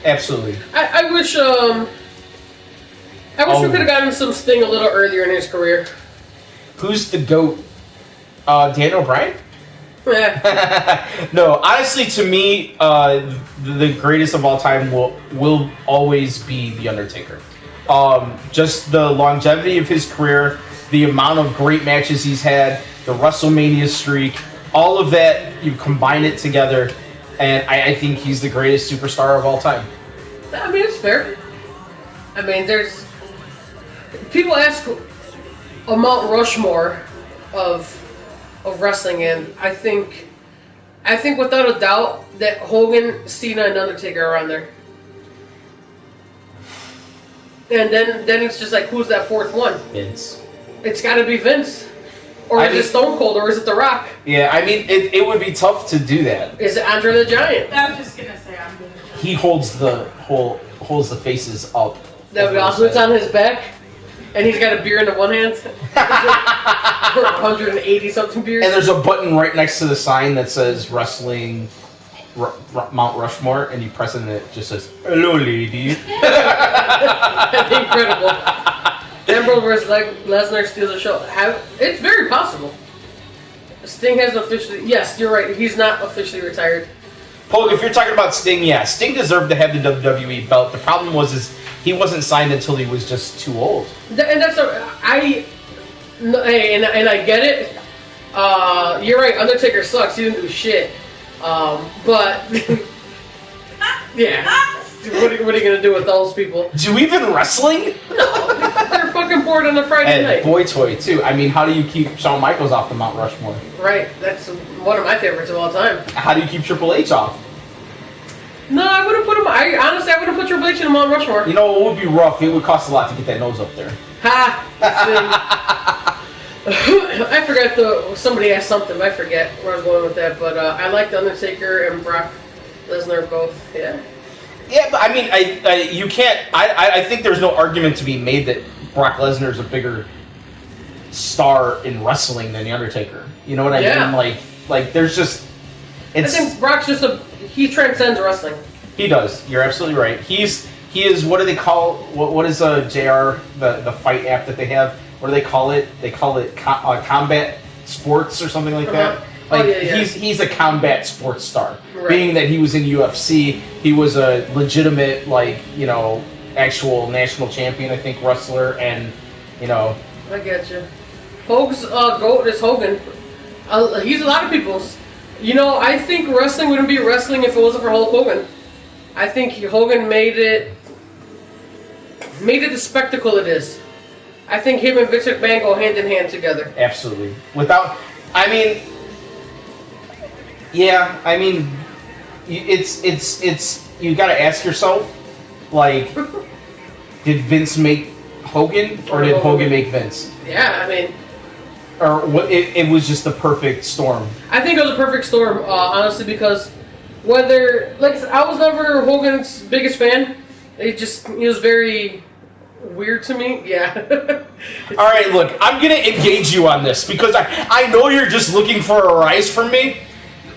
absolutely. I wish we could have gotten some Sting a little earlier in his career. Who's the GOAT? Dan O'Brien? Yeah. No, honestly, to me, the greatest of all time will always be The Undertaker. Just the longevity of his career, the amount of great matches he's had, the WrestleMania streak, all of that, you combine it together, and I think he's the greatest superstar of all time. I mean, it's fair. I mean, there's... People ask a Mount Rushmore of wrestling, and I think without a doubt that Hogan, Cena, and Undertaker are on there. And then it's just like, who's that fourth one? Vince. It's got to be Vince. Or is it Stone Cold, or is it The Rock? Yeah, I mean, it would be tough to do that. Is it Andre the Giant? I was just gonna say Andre the Giant. He holds the faces up. That would be awesome. It's on his back, and he's got a beer in the one hand. 180 something beers. And there's a button right next to the sign that says Wrestling Mount Rushmore, and you press it and it just says, "Hello, lady." That'd be incredible. Ambrose versus Lesnar steals the show. It's very possible. Sting hasn't officially... Yes, you're right. He's not officially retired. Polk, if you're talking about Sting, yeah, Sting deserved to have the WWE belt. The problem was he wasn't signed until he was just too old. And that's I get it. You're right. Undertaker sucks. He didn't do shit. But yeah. What are you gonna do with those people? Do even wrestling? No, they're fucking bored on a Friday night. Boy toy too. I mean, how do you keep Shawn Michaels off the Mount Rushmore? Right, that's one of my favorites of all time. How do you keep Triple H off? No, I wouldn't put him. Honestly, I wouldn't put Triple H in Mount Rushmore. You know, it would be rough. It would cost a lot to get that nose up there. Ha! I forgot somebody asked something. I forget where I was going with that, but I like the Undertaker and Brock Lesnar both. Yeah. Yeah, but I mean, you can't. I think there's no argument to be made that Brock Lesnar is a bigger star in wrestling than the Undertaker. You know what I mean? Like there's just. I think Brock's he transcends wrestling. He does. You're absolutely right. He is. What do they call? What is JR the fight app that they have? What do they call it? They call it combat sports or something like that. Like he's a combat sports star. Right. Being that he was in UFC, he was a legitimate actual national champion, I think, wrestler, and I get you. Hogan's GOAT is Hogan. He's a lot of people's. I think wrestling wouldn't be wrestling if it wasn't for Hulk Hogan. I think Hogan made it the spectacle it is. I think him and Vince McMahon go hand in hand together. Absolutely. It's you got to ask yourself, like, did Vince make Hogan or did Hogan make Vince? Yeah, I mean, or what? It was just the perfect storm. I think it was a perfect storm, honestly, because I was never Hogan's biggest fan. He was very weird to me. Yeah. All right, look, I'm gonna engage you on this because I know you're just looking for a rise from me.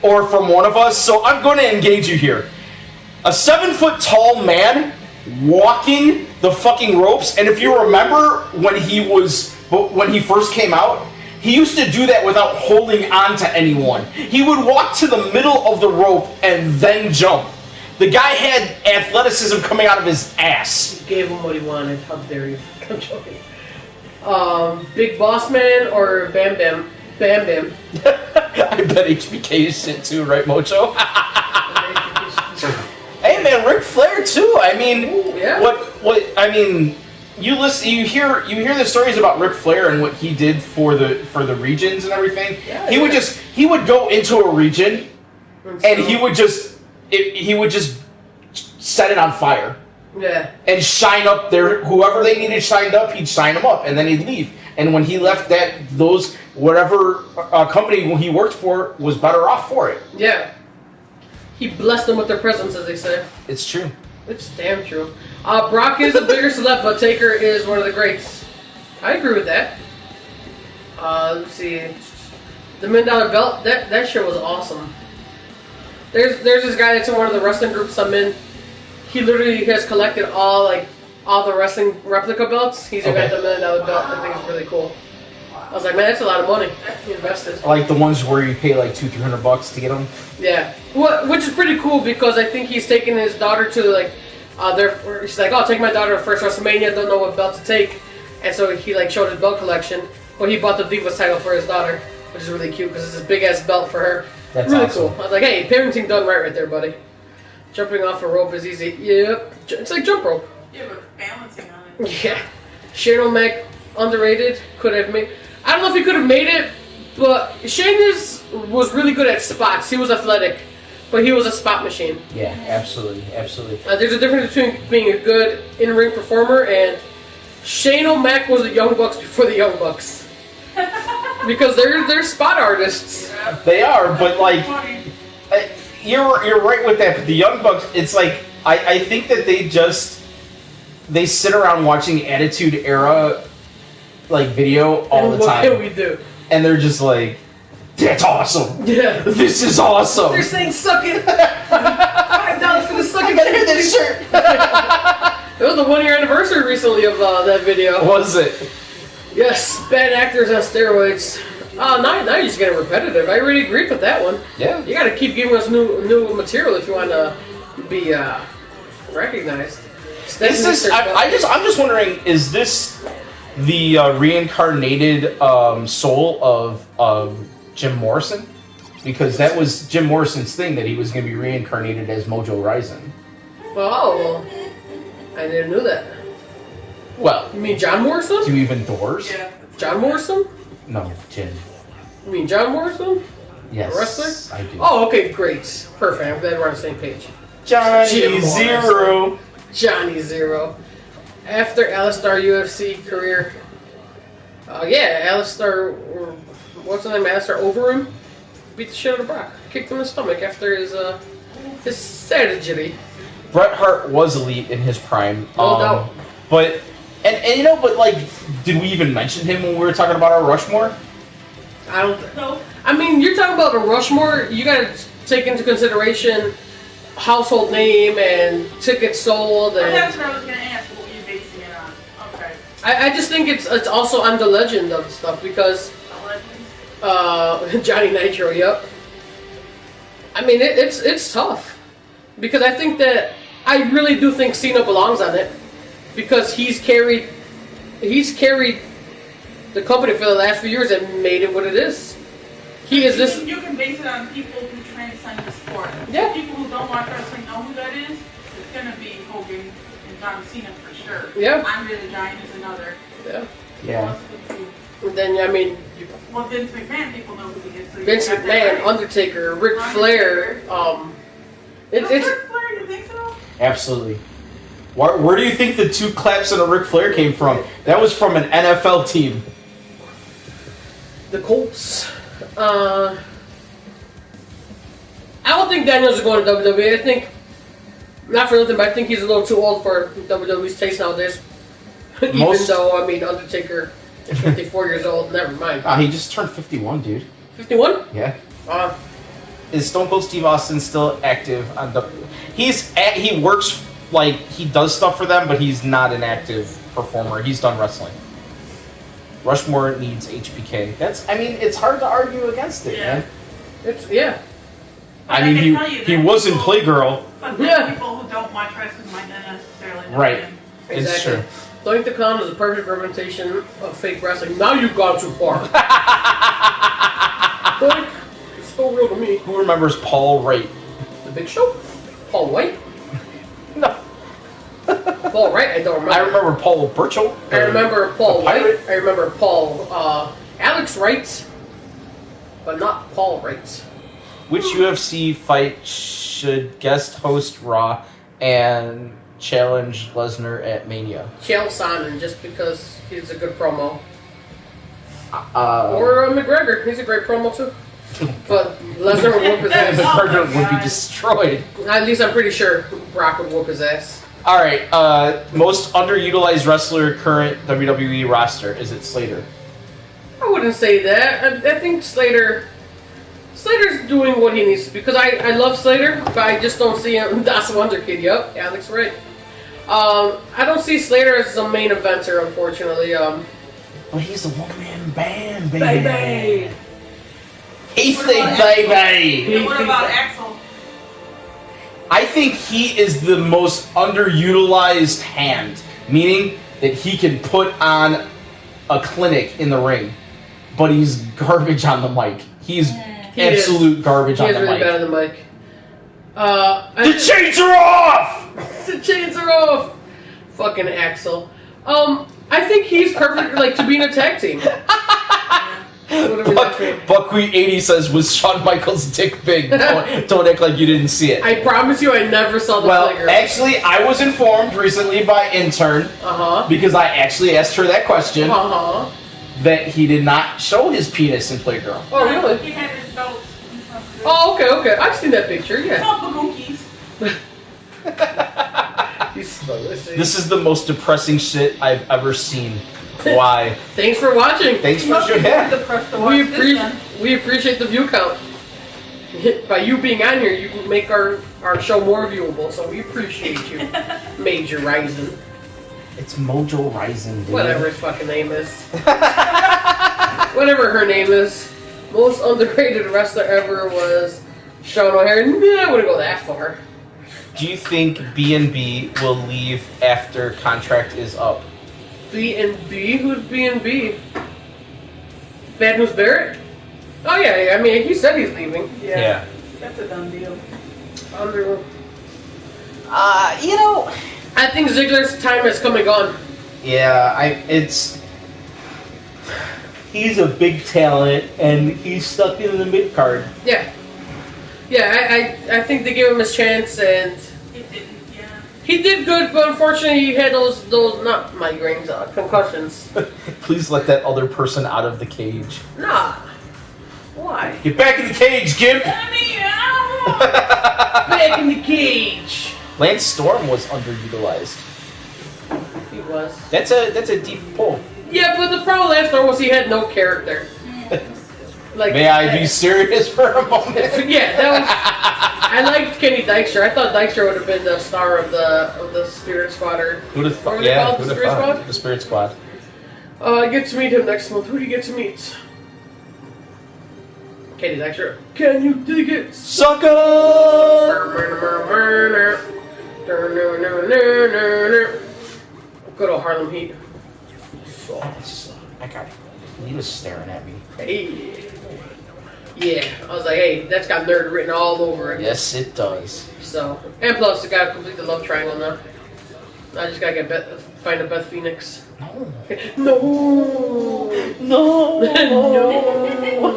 Or from one of us, so I'm going to engage you here. A 7-foot-tall man walking the fucking ropes, and if you remember when he first came out, he used to do that without holding on to anyone. He would walk to the middle of the rope and then jump. The guy had athleticism coming out of his ass. He gave him what he wanted. How dare you? I'm joking. Big Boss Man or Bam Bam? Bam Bam. I bet HBK is shit too, right, Mocho? Hey man, Ric Flair too. I mean, yeah. I mean, you hear the stories about Ric Flair and what he did for the regions and everything. Yeah, he would go into a region and he would just set it on fire. Yeah. And shine up there whoever they needed shined up, he'd shine them up and then he'd leave. And when he left whatever company he worked for was better off for it. Yeah. He blessed them with their presence, as they say. It's true. It's damn true. Brock is a bigger celeb, but Taker is one of the greats. I agree with that. Let's see. The $1 Million Belt, that shit was awesome. There's this guy that's in one of the wrestling groups I'm in. He literally has collected all the wrestling replica belts. He's got the $1 Million Belt. I think it's really cool. I was like, man, that's a lot of money you invested. Like the ones where you pay like $200-300 to get them. Yeah, which is pretty cool because I think he's taking his daughter to she's like, oh, take my daughter to first WrestleMania. Don't know what belt to take, and so he showed his belt collection. But he bought the Divas title for his daughter, which is really cute because it's a big ass belt for her. That's really awesome. cool. I was like, hey, parenting done right there, buddy. Jumping off a rope is easy. Yep, it's like jump rope. Yeah, but balancing on it. Yeah, Shane O'Mac underrated. Could have made. I don't know if he could have made it, but Shane was really good at spots. He was athletic, but he was a spot machine. Yeah, absolutely. There's a difference between being a good in-ring performer and Shane O'Mac was the Young Bucks before the Young Bucks. Because they're spot artists. Yeah. They are, but like, you're right with that. But the Young Bucks, it's like I think that they sit around watching Attitude Era video all the time. What can we do? And they're just like, that's awesome. Yeah. This is awesome. They're saying suck it. $5 for the suck it. I gotta hear this shirt. It was the 1-year anniversary recently of that video. Was it? Yes, bad actors on steroids. Now you're just getting repetitive. I really agreed with that one. Yeah. You gotta keep giving us new material if you want to be recognized. Is this? I'm just wondering. Is this the reincarnated soul of Jim Morrison? Because that was Jim Morrison's thing, that he was going to be reincarnated as Mojo Rising. Well, I didn't know that. Well, You mean John Morrison? do you even doors? Yeah. John Morrison? No, Jim. You mean John Morrison? Yes, The wrestler? I do. Oh, okay, great. Perfect. I'm glad we're on the same page. Johnny Jim Zero. Johnny Zero. After Alistar UFC career. Alistar, what's the name? Alistar Overeem beat the shit out of Brock. Kicked him in the stomach after his surgery. Bret Hart was elite in his prime. No doubt. But did we even mention him when we were talking about our Rushmore? I don't. No. I mean, you're talking about a Rushmore. You got to take into consideration household name and tickets sold, and That's what I was gonna ask. What were you basing it on? Okay. I just think it's also on the legend of stuff because Johnny Nitro. Yep. I mean, it's tough because I think that I really do think Cena belongs on it because he's carried the company for the last few years and made it what it is. He is this. You can base it on people who transcend the sport. Yeah. People who don't watch wrestling know who that is. It's gonna be Hogan and John Cena for sure. Yeah. Andre the Giant is another. Yeah. Yeah. Then I mean, Well, Vince McMahon, people know who he is. So you Vince got that McMahon, right. Undertaker, Ric Flair. It's It's Ric Flair, you think so? Absolutely. Where do you think the 2 claps and a Ric Flair came from? That was from an NFL team. the Colts. I don't think Daniels is going to WWE. I think, not for nothing, but I think he's a little too old for WWE's taste nowadays. Even though, I mean, Undertaker is 54 years old. Never mind. He just turned 51, dude. 51? Yeah. Uh, Is Stone Cold Steve Austin still active on the? He works he does stuff for them, but he's not an active performer. He's done wrestling. Rushmore needs HBK. It's hard to argue against it, Yeah. man. yeah. But I mean, can tell you he that was in people- Playgirl. But Yeah. people who don't watch wrestling might not necessarily know Right. him. It's Exactly. true. Doink the Clown is a perfect representation of fake wrestling. Now you've gone too far. Doink, it's so real to me. Who remembers Paul Wright? The Big Show? Paul White? No. Paul Wright, I don't remember. I remember Paul Burchill. I remember Paul the White. pirate. I remember Paul, Alex Wright, but not Paul Wright. Which UFC fight should guest host Raw and challenge Lesnar at Mania? Chael Sonnen, just because he's a good promo. Or McGregor. He's a great promo too. But Lesnar would whoop his ass. McGregor would be destroyed. At least I'm pretty sure Brock would whoop his ass. All right, most underutilized wrestler current WWE roster, is it Slater? I wouldn't say that. I think Slater's doing what he needs to, because I love Slater, but I just don't see him. That's the Wonder Kid. Yep, Alex right. I don't see Slater as a main eventer, unfortunately. But he's a one-man band, Baby. baby. He What think, about baby. And what about Axel? I think he is the most underutilized hand, meaning that he can put on a clinic in the ring, but he's garbage on the mic. He's absolute garbage on the really mic. bad on the mic. The chains are off! The chains are off! Fucking Axel. I think he's perfect, like, to be in a tag team. Buckwheat 80 says, was Shawn Michaels' dick big? Don't act like you didn't see it. I promise you I never saw the figure. Actually, I was informed recently by intern, because I actually asked her that question, that he did not show his penis in Playgirl. Oh, really? He had his belts. Oh, okay. I've seen that picture, yeah. This is the most depressing shit I've ever seen. Why? Thanks for watching. Thanks for showing. We appreciate the view count. By you being on here, you make our show more viewable, so we appreciate you, Major Rising. It's Mojo Rising, dude. Whatever his fucking name is. Whatever her name is. Most underrated wrestler ever was Sean O'Hare. Nah, I wouldn't go that far. Do you think B&B will leave after contract is up? B&B? Who's B&B? Bad News Barrett? Oh yeah, I mean, he said he's leaving. Yeah. That's a done deal. You know, I think Ziggler's time has come and gone. yeah, he's a big talent, and he's stuck in the mid card. Yeah. Yeah, I think they gave him his chance, and It didn't, yeah. he did good, but unfortunately he had those not migraines, concussions. Please let that other person out of the cage. Nah. Why? Get back in the cage, Gimp! Back in the cage. Lance Storm was underutilized. He was. That's a deep pull. Yeah, but the problem last time was he had no character. Like, May I be serious for a moment? Yeah, that was. I liked Kenny Dykstra. I thought Dykstra would have been the star of the Spirit Squad. Or Who'd have thought? what were they called? The who'd have Spirit thought? Squad. The Spirit Squad. I get to meet him next month. Who do you get to meet? Kenny Dykstra. Can you dig it? Sucker! Good old Harlem Heat. I got it. Nita's staring at me. Hey. Yeah, I was like, hey, that's got nerd written all over it. Yes, it does. So, and plus, I gotta complete the love triangle now. I just gotta find a Beth Phoenix. No. No. No. No.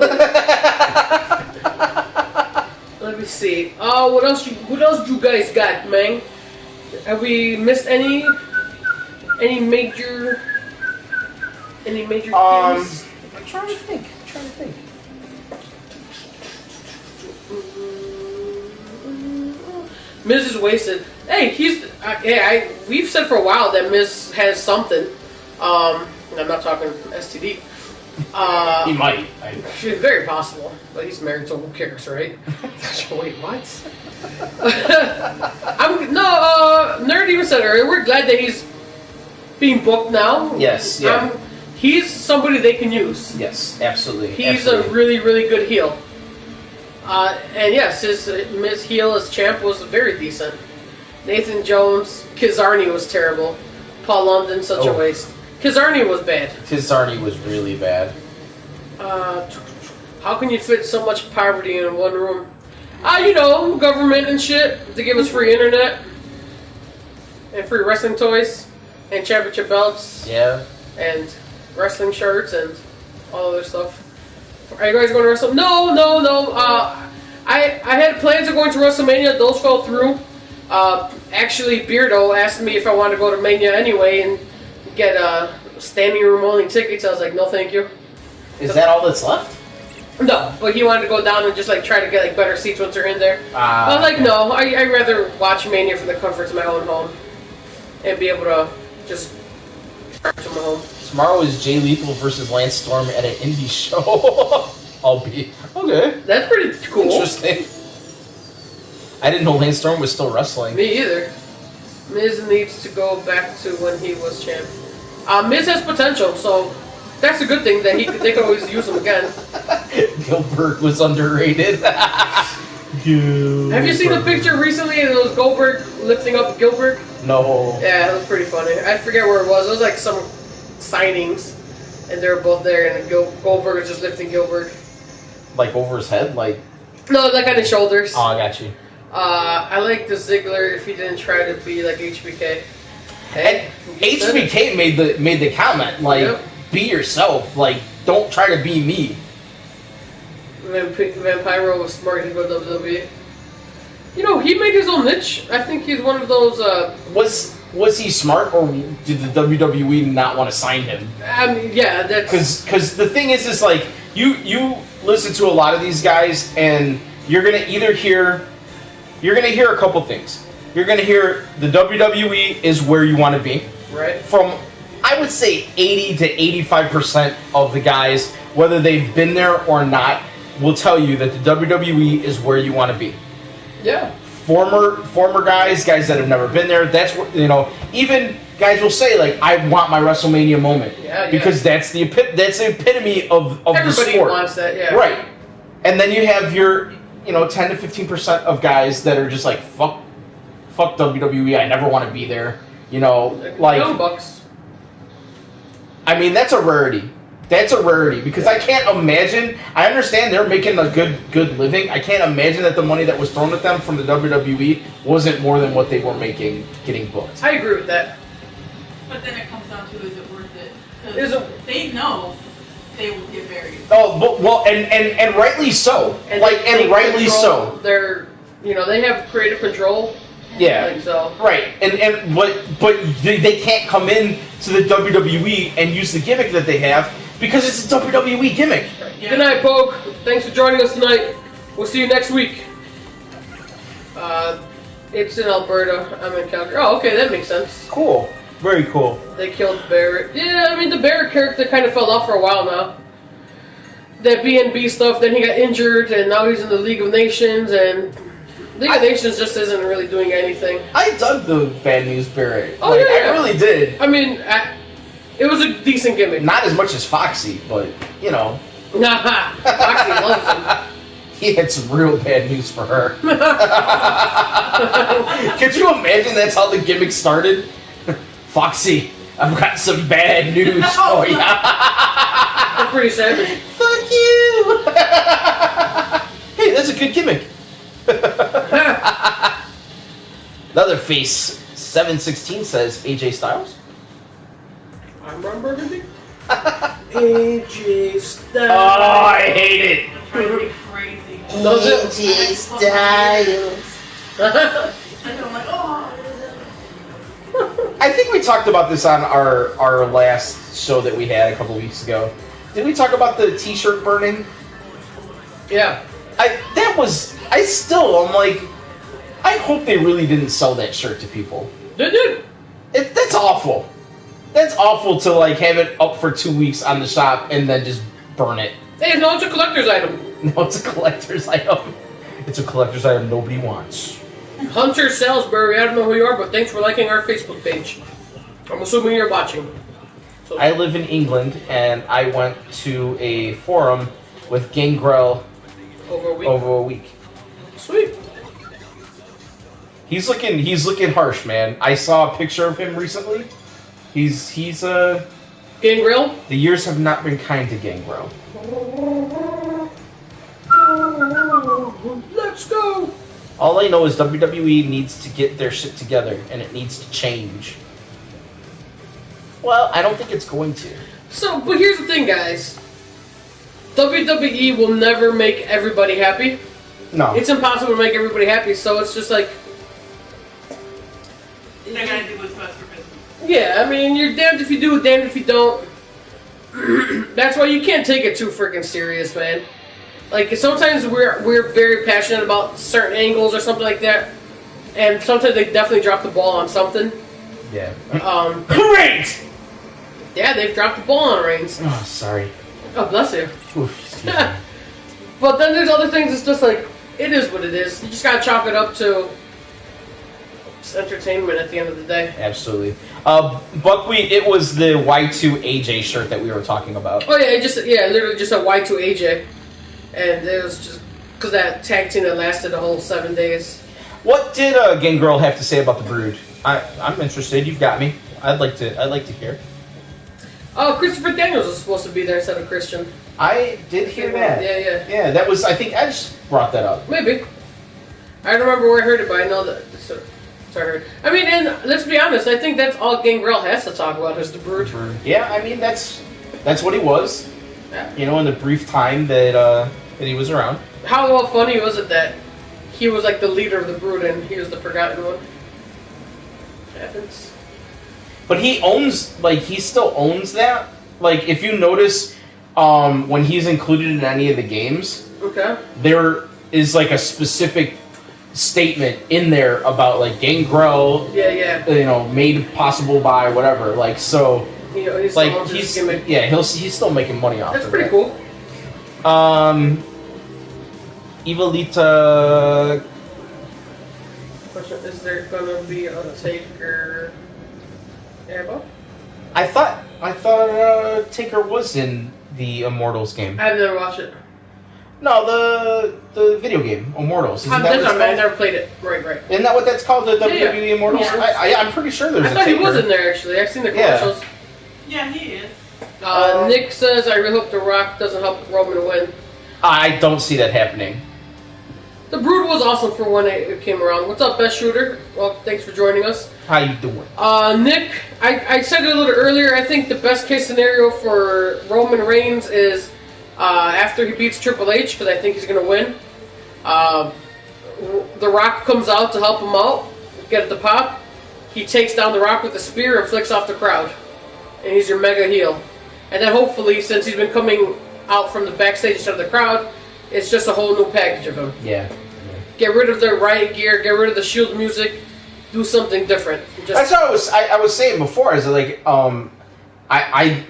Let me see. Oh, what else you guys got, man? Have we missed any major things? I'm trying to think. Miz is wasted. Hey, we've said for a while that Miz has something. I'm not talking STD. He might. It's very possible, but he's married, so who cares, right? Wait, what? Nerd even said earlier, we're glad that he's being booked now. Yes, yeah. He's somebody they can use. Yes, absolutely. He's a really, really good heel. And yes, his Miz heel as champ was very decent. Nathan Jones, Kizarny was terrible. Paul London, such a waste. Kizarny was bad. Kizarny was really bad. How can you fit so much poverty in one room? Government and shit to give us free internet and free wrestling toys and championship belts. Yeah. And wrestling shirts and all other stuff. Are you guys going to wrestle? No. I had plans of going to WrestleMania. Those fell through. Actually, Beardo asked me if I wanted to go to Mania anyway and get standing room only tickets. I was like, no, thank you. Is that all that's left? No, but he wanted to go down and just like try to get like better seats once they're in there. I was like, Okay. no, I'd rather watch Mania from the comforts of my own home and be able to just to my home. Tomorrow is Jay Lethal versus Lance Storm at an indie show. I'll be okay. That's pretty cool. Interesting. I didn't know Lance Storm was still wrestling. Me either. Miz needs to go back to when he was champ. Miz has potential, so that's a good thing that they could always use him again. Gilbert was underrated. Have you seen the picture recently? It was Goldberg lifting up Gilbert. No. Yeah, it was pretty funny. I forget where it was. It was like some signings, and they were both there, and Goldberg was just lifting Gilbert. Like over his head, like. No, like on his shoulders. Oh, I got you. I like the Ziggler if he didn't try to be like HBK. And HBK made the comment like, Yep. be yourself. Like, don't try to be me. Vampiro was smart. He go WWE. You know, he made his own niche. I think he's one of those. Was he smart, or did the WWE not want to sign him? I mean, yeah, that's Because the thing is like you listen to a lot of these guys, and you're gonna either hear a couple things. You're gonna hear the WWE is where you want to be. right. From I would say 80 to 85% of the guys, whether they've been there or not, will tell you that the WWE is where you want to be. Yeah. Former guys that have never been there, that's what, even guys will say like, I want my WrestleMania moment. Yeah. Because that's the epitome of the Everybody sport. wants that. Yeah. Right. And then you have your 10 to 15% of guys that are just like, fuck WWE, I never want to be there. Like Young Bucks. I mean, that's a rarity. That's a rarity because I can't imagine. I understand they're making a good living. I can't imagine that the money that was thrown at them from the WWE wasn't more than what they were making getting booked. I agree with that. But then it comes down to, is it worth it? Is Because it- they know they will get buried. Oh, but, well, and rightly so. And Rightly so. They're, they have creative control. Yeah. Like so. Right. And but they can't come in to the WWE and use the gimmick that they have because it's a WWE gimmick. Yeah. Good night, Pogue. Thanks for joining us tonight. We'll see you next week. It's in Alberta. I'm in Calgary. Oh, okay, that makes sense. Cool. Very cool. They killed Barrett. Yeah, I mean, the Barrett character kind of fell off for a while now. That B&B stuff, then he got injured, and now he's in the League of Nations, and League of Nations just isn't really doing anything. I dug the Bad News Barrett. Oh, yeah. I really did. I mean, it was a decent gimmick. Not as much as Foxy, but Nah, Foxy loves him. he had some real bad news for her. Could you imagine that's how the gimmick started? Foxy, I've got some bad news for you. That's pretty savage. Fuck you. Hey, that's a good gimmick. Leatherface 716 says AJ Styles. I'm Ron Burgundy. AJ Styles. Oh, I hate it. Trying to be crazy. AJ Styles. And I'm like, oh. I think we talked about this on our last show that we had a couple weeks ago. Did we talk about the T-shirt burning? Yeah. I'm like, I hope they really didn't sell that shirt to people. They did. That's awful. That's awful to like have it up for 2 weeks on the shop and then just burn it. Hey, no, it's a collector's item. No, it's a collector's item. It's a collector's item nobody wants. Hunter Salisbury, I don't know who you are, but thanks for liking our Facebook page. I'm assuming you're watching. So, I live in England and I went to a forum with Gangrel over a week. Sweet. He's looking harsh, man. I saw a picture of him recently. He's Gangrel? the years have not been kind to Gangrel. Let's go. All I know is WWE needs to get their shit together and it needs to change. Well, I don't think it's going to. So, but here's the thing, guys. WWE will never make everybody happy. No. It's impossible to make everybody happy, so it's just like... They gotta do what's best for business. Yeah, I mean, you're damned if you do, damned if you don't. That's why you can't take it too freaking serious, man. Like sometimes we're very passionate about certain angles or something like that, and sometimes they definitely drop the ball on something. Yeah. Great. Yeah, they've dropped the ball on Reigns. Oh, sorry. Oh, bless you. Oof, excuse me. But then there's other things. It's just like it is what it is. You just gotta chalk it up to it's entertainment at the end of the day. Absolutely. Buckwheat, it was the Y2 AJ shirt that we were talking about. Oh yeah, literally just a Y2 AJ, and it was just because that tag team that lasted a whole 7 days. What did Gangrel have to say about the Brood? I'm interested. You've got me. I'd like to hear. Oh, Christopher Daniels was supposed to be there instead of Christian. I did hear that. Yeah. Yeah, that was. I think Edge brought that up. Maybe. I don't remember where I heard it, but I know that. Sorry. I mean, and let's be honest. I think that's all Gangrel has to talk about is the Brood. Yeah, I mean that's what he was. Yeah. You know, in the brief time that he was around. How funny was it that he was like the leader of the Brood and he was the forgotten one? Happens. But he still owns that. Like, if you notice, when he's included in any of the games, okay, there is like a specific statement in there about like Gangrel. Yeah. You know, made possible by whatever. Like, so. He's Like he's still making money off. That's of pretty it. cool. Evilita. Question: is there gonna be a Taker? Ammo? I thought Taker was in the Immortals game. I've never watched it. No, the video game Immortals. Isn't that what it's I called? never played it. Right. Isn't that what that's called? The WWE Immortals. Yeah. I'm pretty sure there's I a thought Taker. he was in there actually. I've seen the commercials. Yeah, he is. Nick says, "I really hope The Rock doesn't help Roman win." I don't see that happening. The Brood was awesome for when it came around. What's up, Best Shooter? Well, thanks for joining us. How you doing? Nick, I said it a little earlier. I think the best case scenario for Roman Reigns is after he beats Triple H, because I think he's going to win. The Rock comes out to help him out, get the pop. He takes down The Rock with a spear and flicks off the crowd. And he's your mega heel. And then hopefully, since he's been coming out from the backstage instead of the crowd, it's just a whole new package of him. Yeah. Get rid of the riot gear, get rid of the Shield music, do something different. That's what I was saying before. Is like I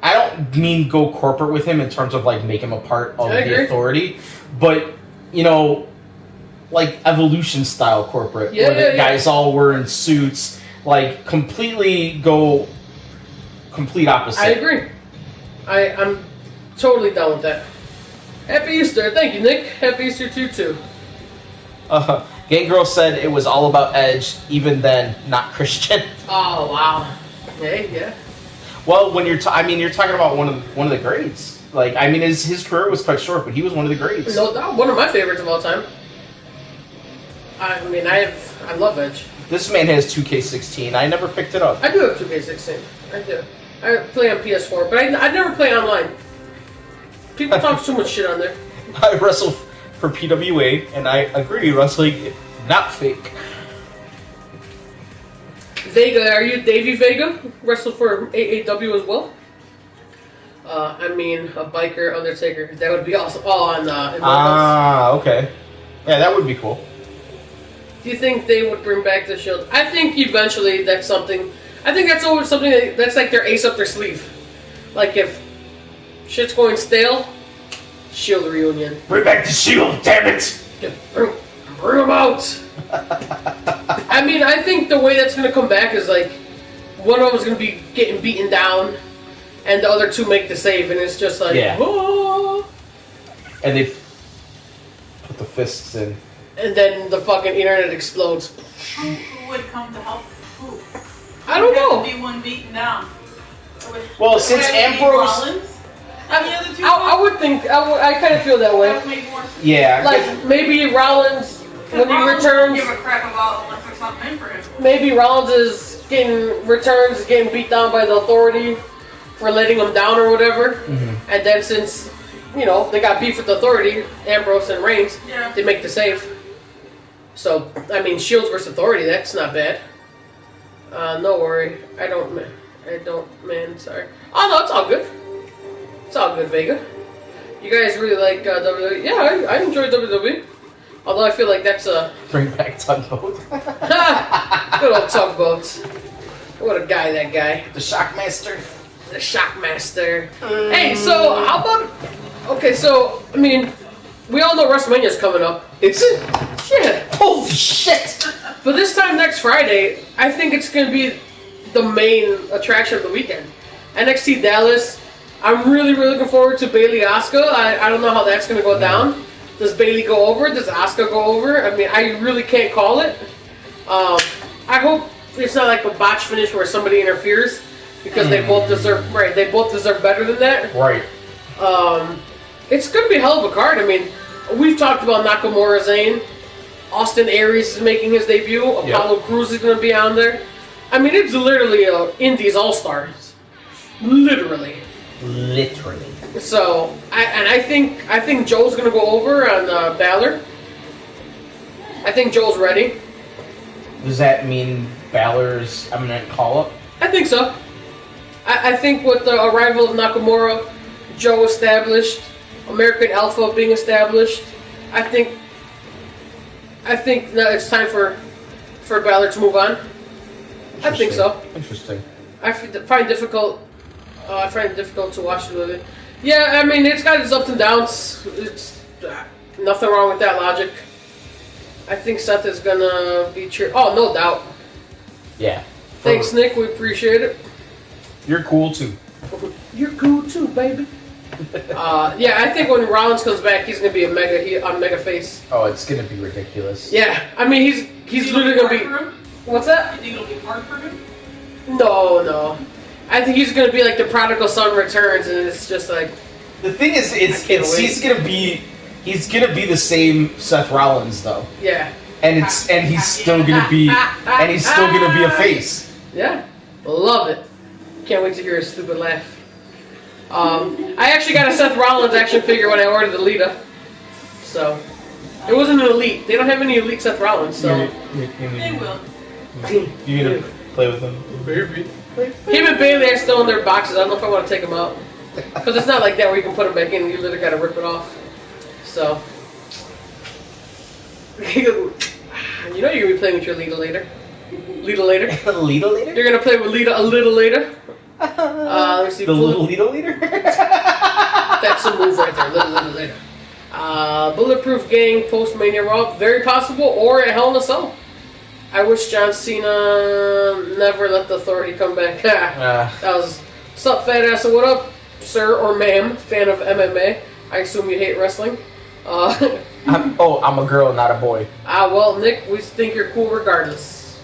don't mean go corporate with him in terms of like make him a part of the Authority, but you know, like Evolution style corporate, where the guys all wearing suits, like completely go complete opposite. I agree. I'm totally down with that. Happy Easter. Thank you, Nick. Happy Easter to you, too. Gangrel said it was all about Edge, even then, not Christian. Oh, wow. Hey, yeah. Well, when you're talking about one of the greats. Like, I mean, his career was cut short, but he was one of the greats. No doubt. One of my favorites of all time. I mean, I love Edge. This man has 2K16. I never picked it up. I do have 2K16. I do. I play on PS4, but I never play online. People talk too much shit on there. I wrestle for PWA, and I agree, wrestling is not fake. Vega, are you Davey Vega? Wrestled for AAW as well? I mean, a biker Undertaker. That would be awesome. Oh, on okay. Yeah, that would be cool. Do you think they would bring back the Shield? I think eventually that's something. I think that's always something that's like their ace up their sleeve. Like if shit's going stale, Shield reunion. Bring back the Shield, damn it! Bring them out! I mean, I think the way that's going to come back is like one of them is going to be getting beaten down, and the other two make the save, and it's just like, oh. And they put the fists in. And then the fucking internet explodes. Who would come to help? Who? I don't know. Be one beaten down. Well, since Ambrose, I would think I kind of feel that way. That would make more sense. yeah, Like maybe Rollins when he Rollins returns. Give a crap about unless there's something in for him. Maybe Rollins is getting beat down by the Authority for letting him down or whatever. Mm-hmm. And then since they got beef with the Authority, Ambrose and Reigns, they make the save. So I mean, Shields versus Authority, that's not bad. No worry, I don't. I don't, man. Sorry. Oh no, it's all good. It's all good, Vega. You guys really like WWE? Yeah, I enjoy WWE. Although I feel like that's a Bring back Tugboat. good old tugboat. What a guy, that guy. The Shockmaster. The Shockmaster. Hey, so how about? Okay, so I mean, we all know WrestleMania's coming up. Is it? Shit. Holy shit! But this time next Friday, I think it's going to be the main attraction of the weekend. NXT Dallas. I'm really, really looking forward to Bayley Asuka. I don't know how that's going to go down. Does Bayley go over? Does Asuka go over? I mean, I really can't call it. I hope it's not like a botch finish where somebody interferes because they both deserve. Right, they both deserve better than that. Right. It's going to be a hell of a card. I mean, we've talked about Nakamura, Zayn. Austin Aries is making his debut. Apollo Crews is going to be on there. I mean, it's literally Indies All-Stars. Literally. So, I think Joe's going to go over on Balor. I think Joe's ready. Does that mean Balor's imminent call-up? I think so. I think with the arrival of Nakamura, Joe established, American Alpha being established, I think that it's time for Balor to move on. I think so. Interesting. I find it difficult to watch the movie. Yeah, I mean, it's got its ups and downs. It's nothing wrong with that logic. I think Seth is gonna be Oh, no doubt. Yeah. Thanks, Nick. We appreciate it. You're cool too. You're cool too, baby. Yeah, I think when Rollins comes back, he's gonna be a mega face. Oh, it's gonna be ridiculous. Yeah, I mean, he's literally gonna be. What's that? You think it'll be hard for him? No. I think he's gonna be like the prodigal son returns, and it's just like. The thing is, he's gonna be the same Seth Rollins though. Yeah. And he's still gonna be a face. Yeah, love it. Can't wait to hear his stupid laugh. I actually got a Seth Rollins action figure when I ordered the Lita. So it wasn't an elite. They don't have any elite Seth Rollins. So They will. You gonna play with him? Baby. Him and Bailey are still in their boxes. I don't know if I want to take them out because it's not like that where you can put them back in. You literally got to rip it off. So you know you're gonna be playing with your Lita later. Lita later. Lita later? You're gonna play with Lita a little later. Let me see. The little Lita later? That's a move right there. Little later. Bulletproof Gang post-Mania Raw, very possible, or at Hell in a Cell. I wish John Cena never let the Authority come back. That was what's up, fat ass? What up, sir or ma'am? Fan of MMA? I assume you hate wrestling. I'm a girl, not a boy. Well, Nick, we think you're cool regardless.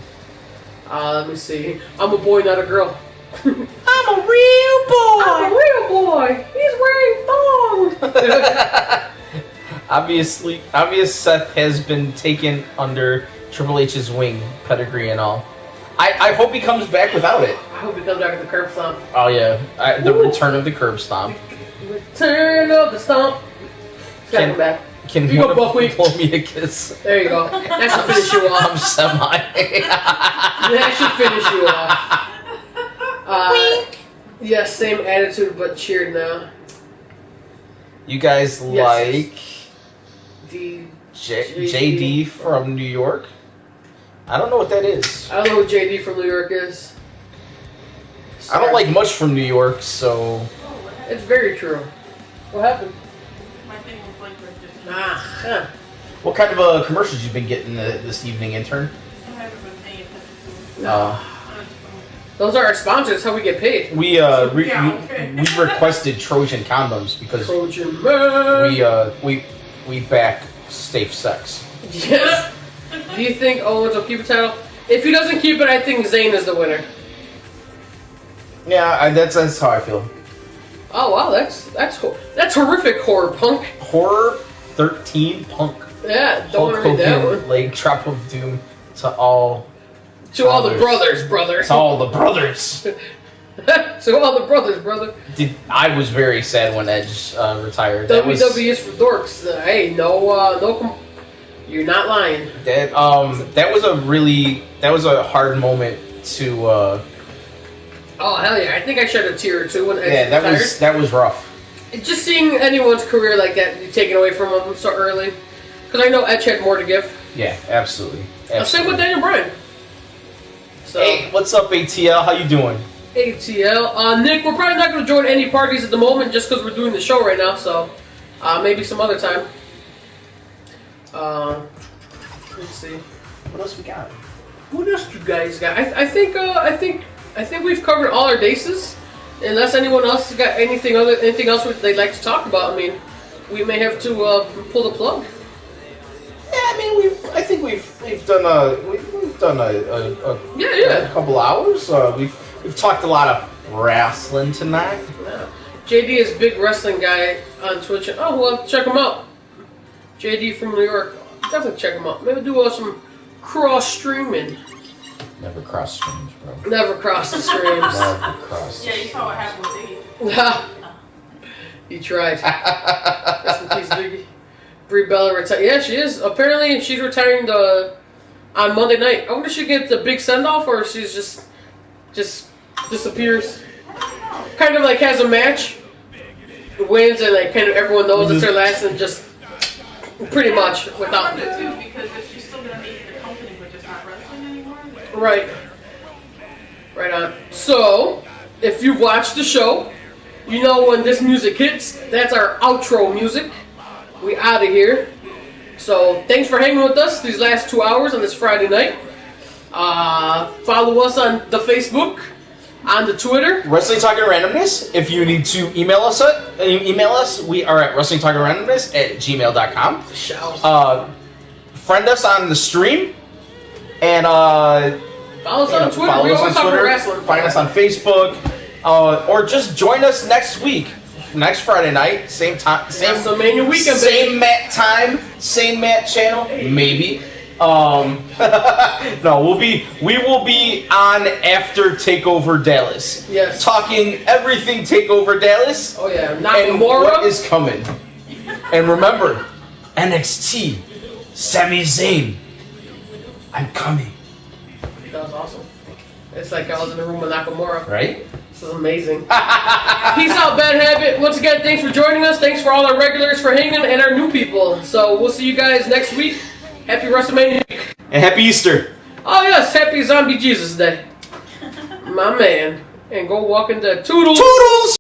Let me see. I'm a boy, not a girl. I'm a real boy. I'm a real boy. He's wearing thongs. Obvious Seth has been taken under Triple H's wing, pedigree and all. I hope he comes back without it. I hope he comes back with the curb stomp. Oh yeah, the return of the curb stomp. Return of the stomp. Come back. Can you go, Buckwheat? Pull me a kiss? There you go. That should finish you off. I'm semi. That should finish you off. Wink. Yeah, same attitude, but cheered now. You guys like JD JD from New York? I don't know what that is. I don't know who JD from New York is. I don't like much from New York, so... It's very true. What happened? My thing was like just. Huh. What kind of commercials you been getting this evening, intern? I haven't been paying attention to it. Those are our sponsors. How we get paid. We requested Trojan condoms because Trojan man. we back safe sex. Yes. Do you think Owens will keep the title? If he doesn't keep it, I think Zayn is the winner. Yeah, that's how I feel. Oh wow, that's horrific, horror punk. Horror 13 punk. Yeah, don't want to read that one. Leg drop of doom to all. To all the brothers, brother. To all the brothers. To all the brothers, brother. I was very sad when Edge retired. WWE is for dorks. Hey, you're not lying. That was a hard moment Oh hell yeah! I think I shed a tear or two when Edge Yeah, retired. that was rough. Just seeing anyone's career like that be taken away from them so early, because I know Edge had more to give. Yeah, absolutely. Same with Daniel Bryan. So, Hey, what's up, ATL? How you doing? ATL. Nick, we're probably not going to join any parties at the moment just because we're doing the show right now. So maybe some other time. Let's see. What else we got? What else you guys got? I think we've covered all our bases. Unless anyone else has got anything else they'd like to talk about. I mean, we may have to pull the plug. Yeah, I mean, I think we've done a couple hours. We've talked a lot of wrestling tonight. Yeah. JD is a big wrestling guy on Twitch. Oh, well, check him out. JD from New York. Definitely check him out. Maybe do some cross streaming. Never cross streams, bro. Never cross the streams. Never cross. Yeah, you saw what happened with Ziggy. He tried. That's in peace, Biggie. Brie Bella retired. Yeah, she is. Apparently, she's retiring on Monday night. I wonder if she gets the big send off or she's just disappears. Kind of like has a match, wins, and like kind of everyone knows it's her last, and just pretty much without. I wonder too, because if she's still gonna make the company but just not wrestling anymore. Right. Right on. So, if you've watched the show, you know when this music hits, that's our outro music. We out of here. So, thanks for hanging with us these last 2 hours on this Friday night. Follow us on the Facebook, on the Twitter. Wrestling Talking Randomness. If you need to email us, we are at wrestlingtalkingrandomness@gmail.com. Shout. Friend us on the stream. And Follow us on Twitter. We always talk about wrestling. Find us on Facebook. Or just join us next week. Next Friday night, same time, same WrestleMania weekend, same Matt time, same Matt channel, maybe. No, we will be on after Takeover Dallas. Yes. Talking everything Takeover Dallas. Oh yeah, And Nakamura. what is coming. And remember, NXT, Sami Zayn, I'm coming. That was awesome. It's like I was in the room with Nakamura. Right? This is amazing. Peace out, Bad Habit. Once again, thanks for joining us. Thanks for all our regulars for hanging and our new people. So we'll see you guys next week. Happy WrestleMania week. And happy Easter. Oh yes, happy Zombie Jesus Day. My man. And go walk into Toodles. Toodles!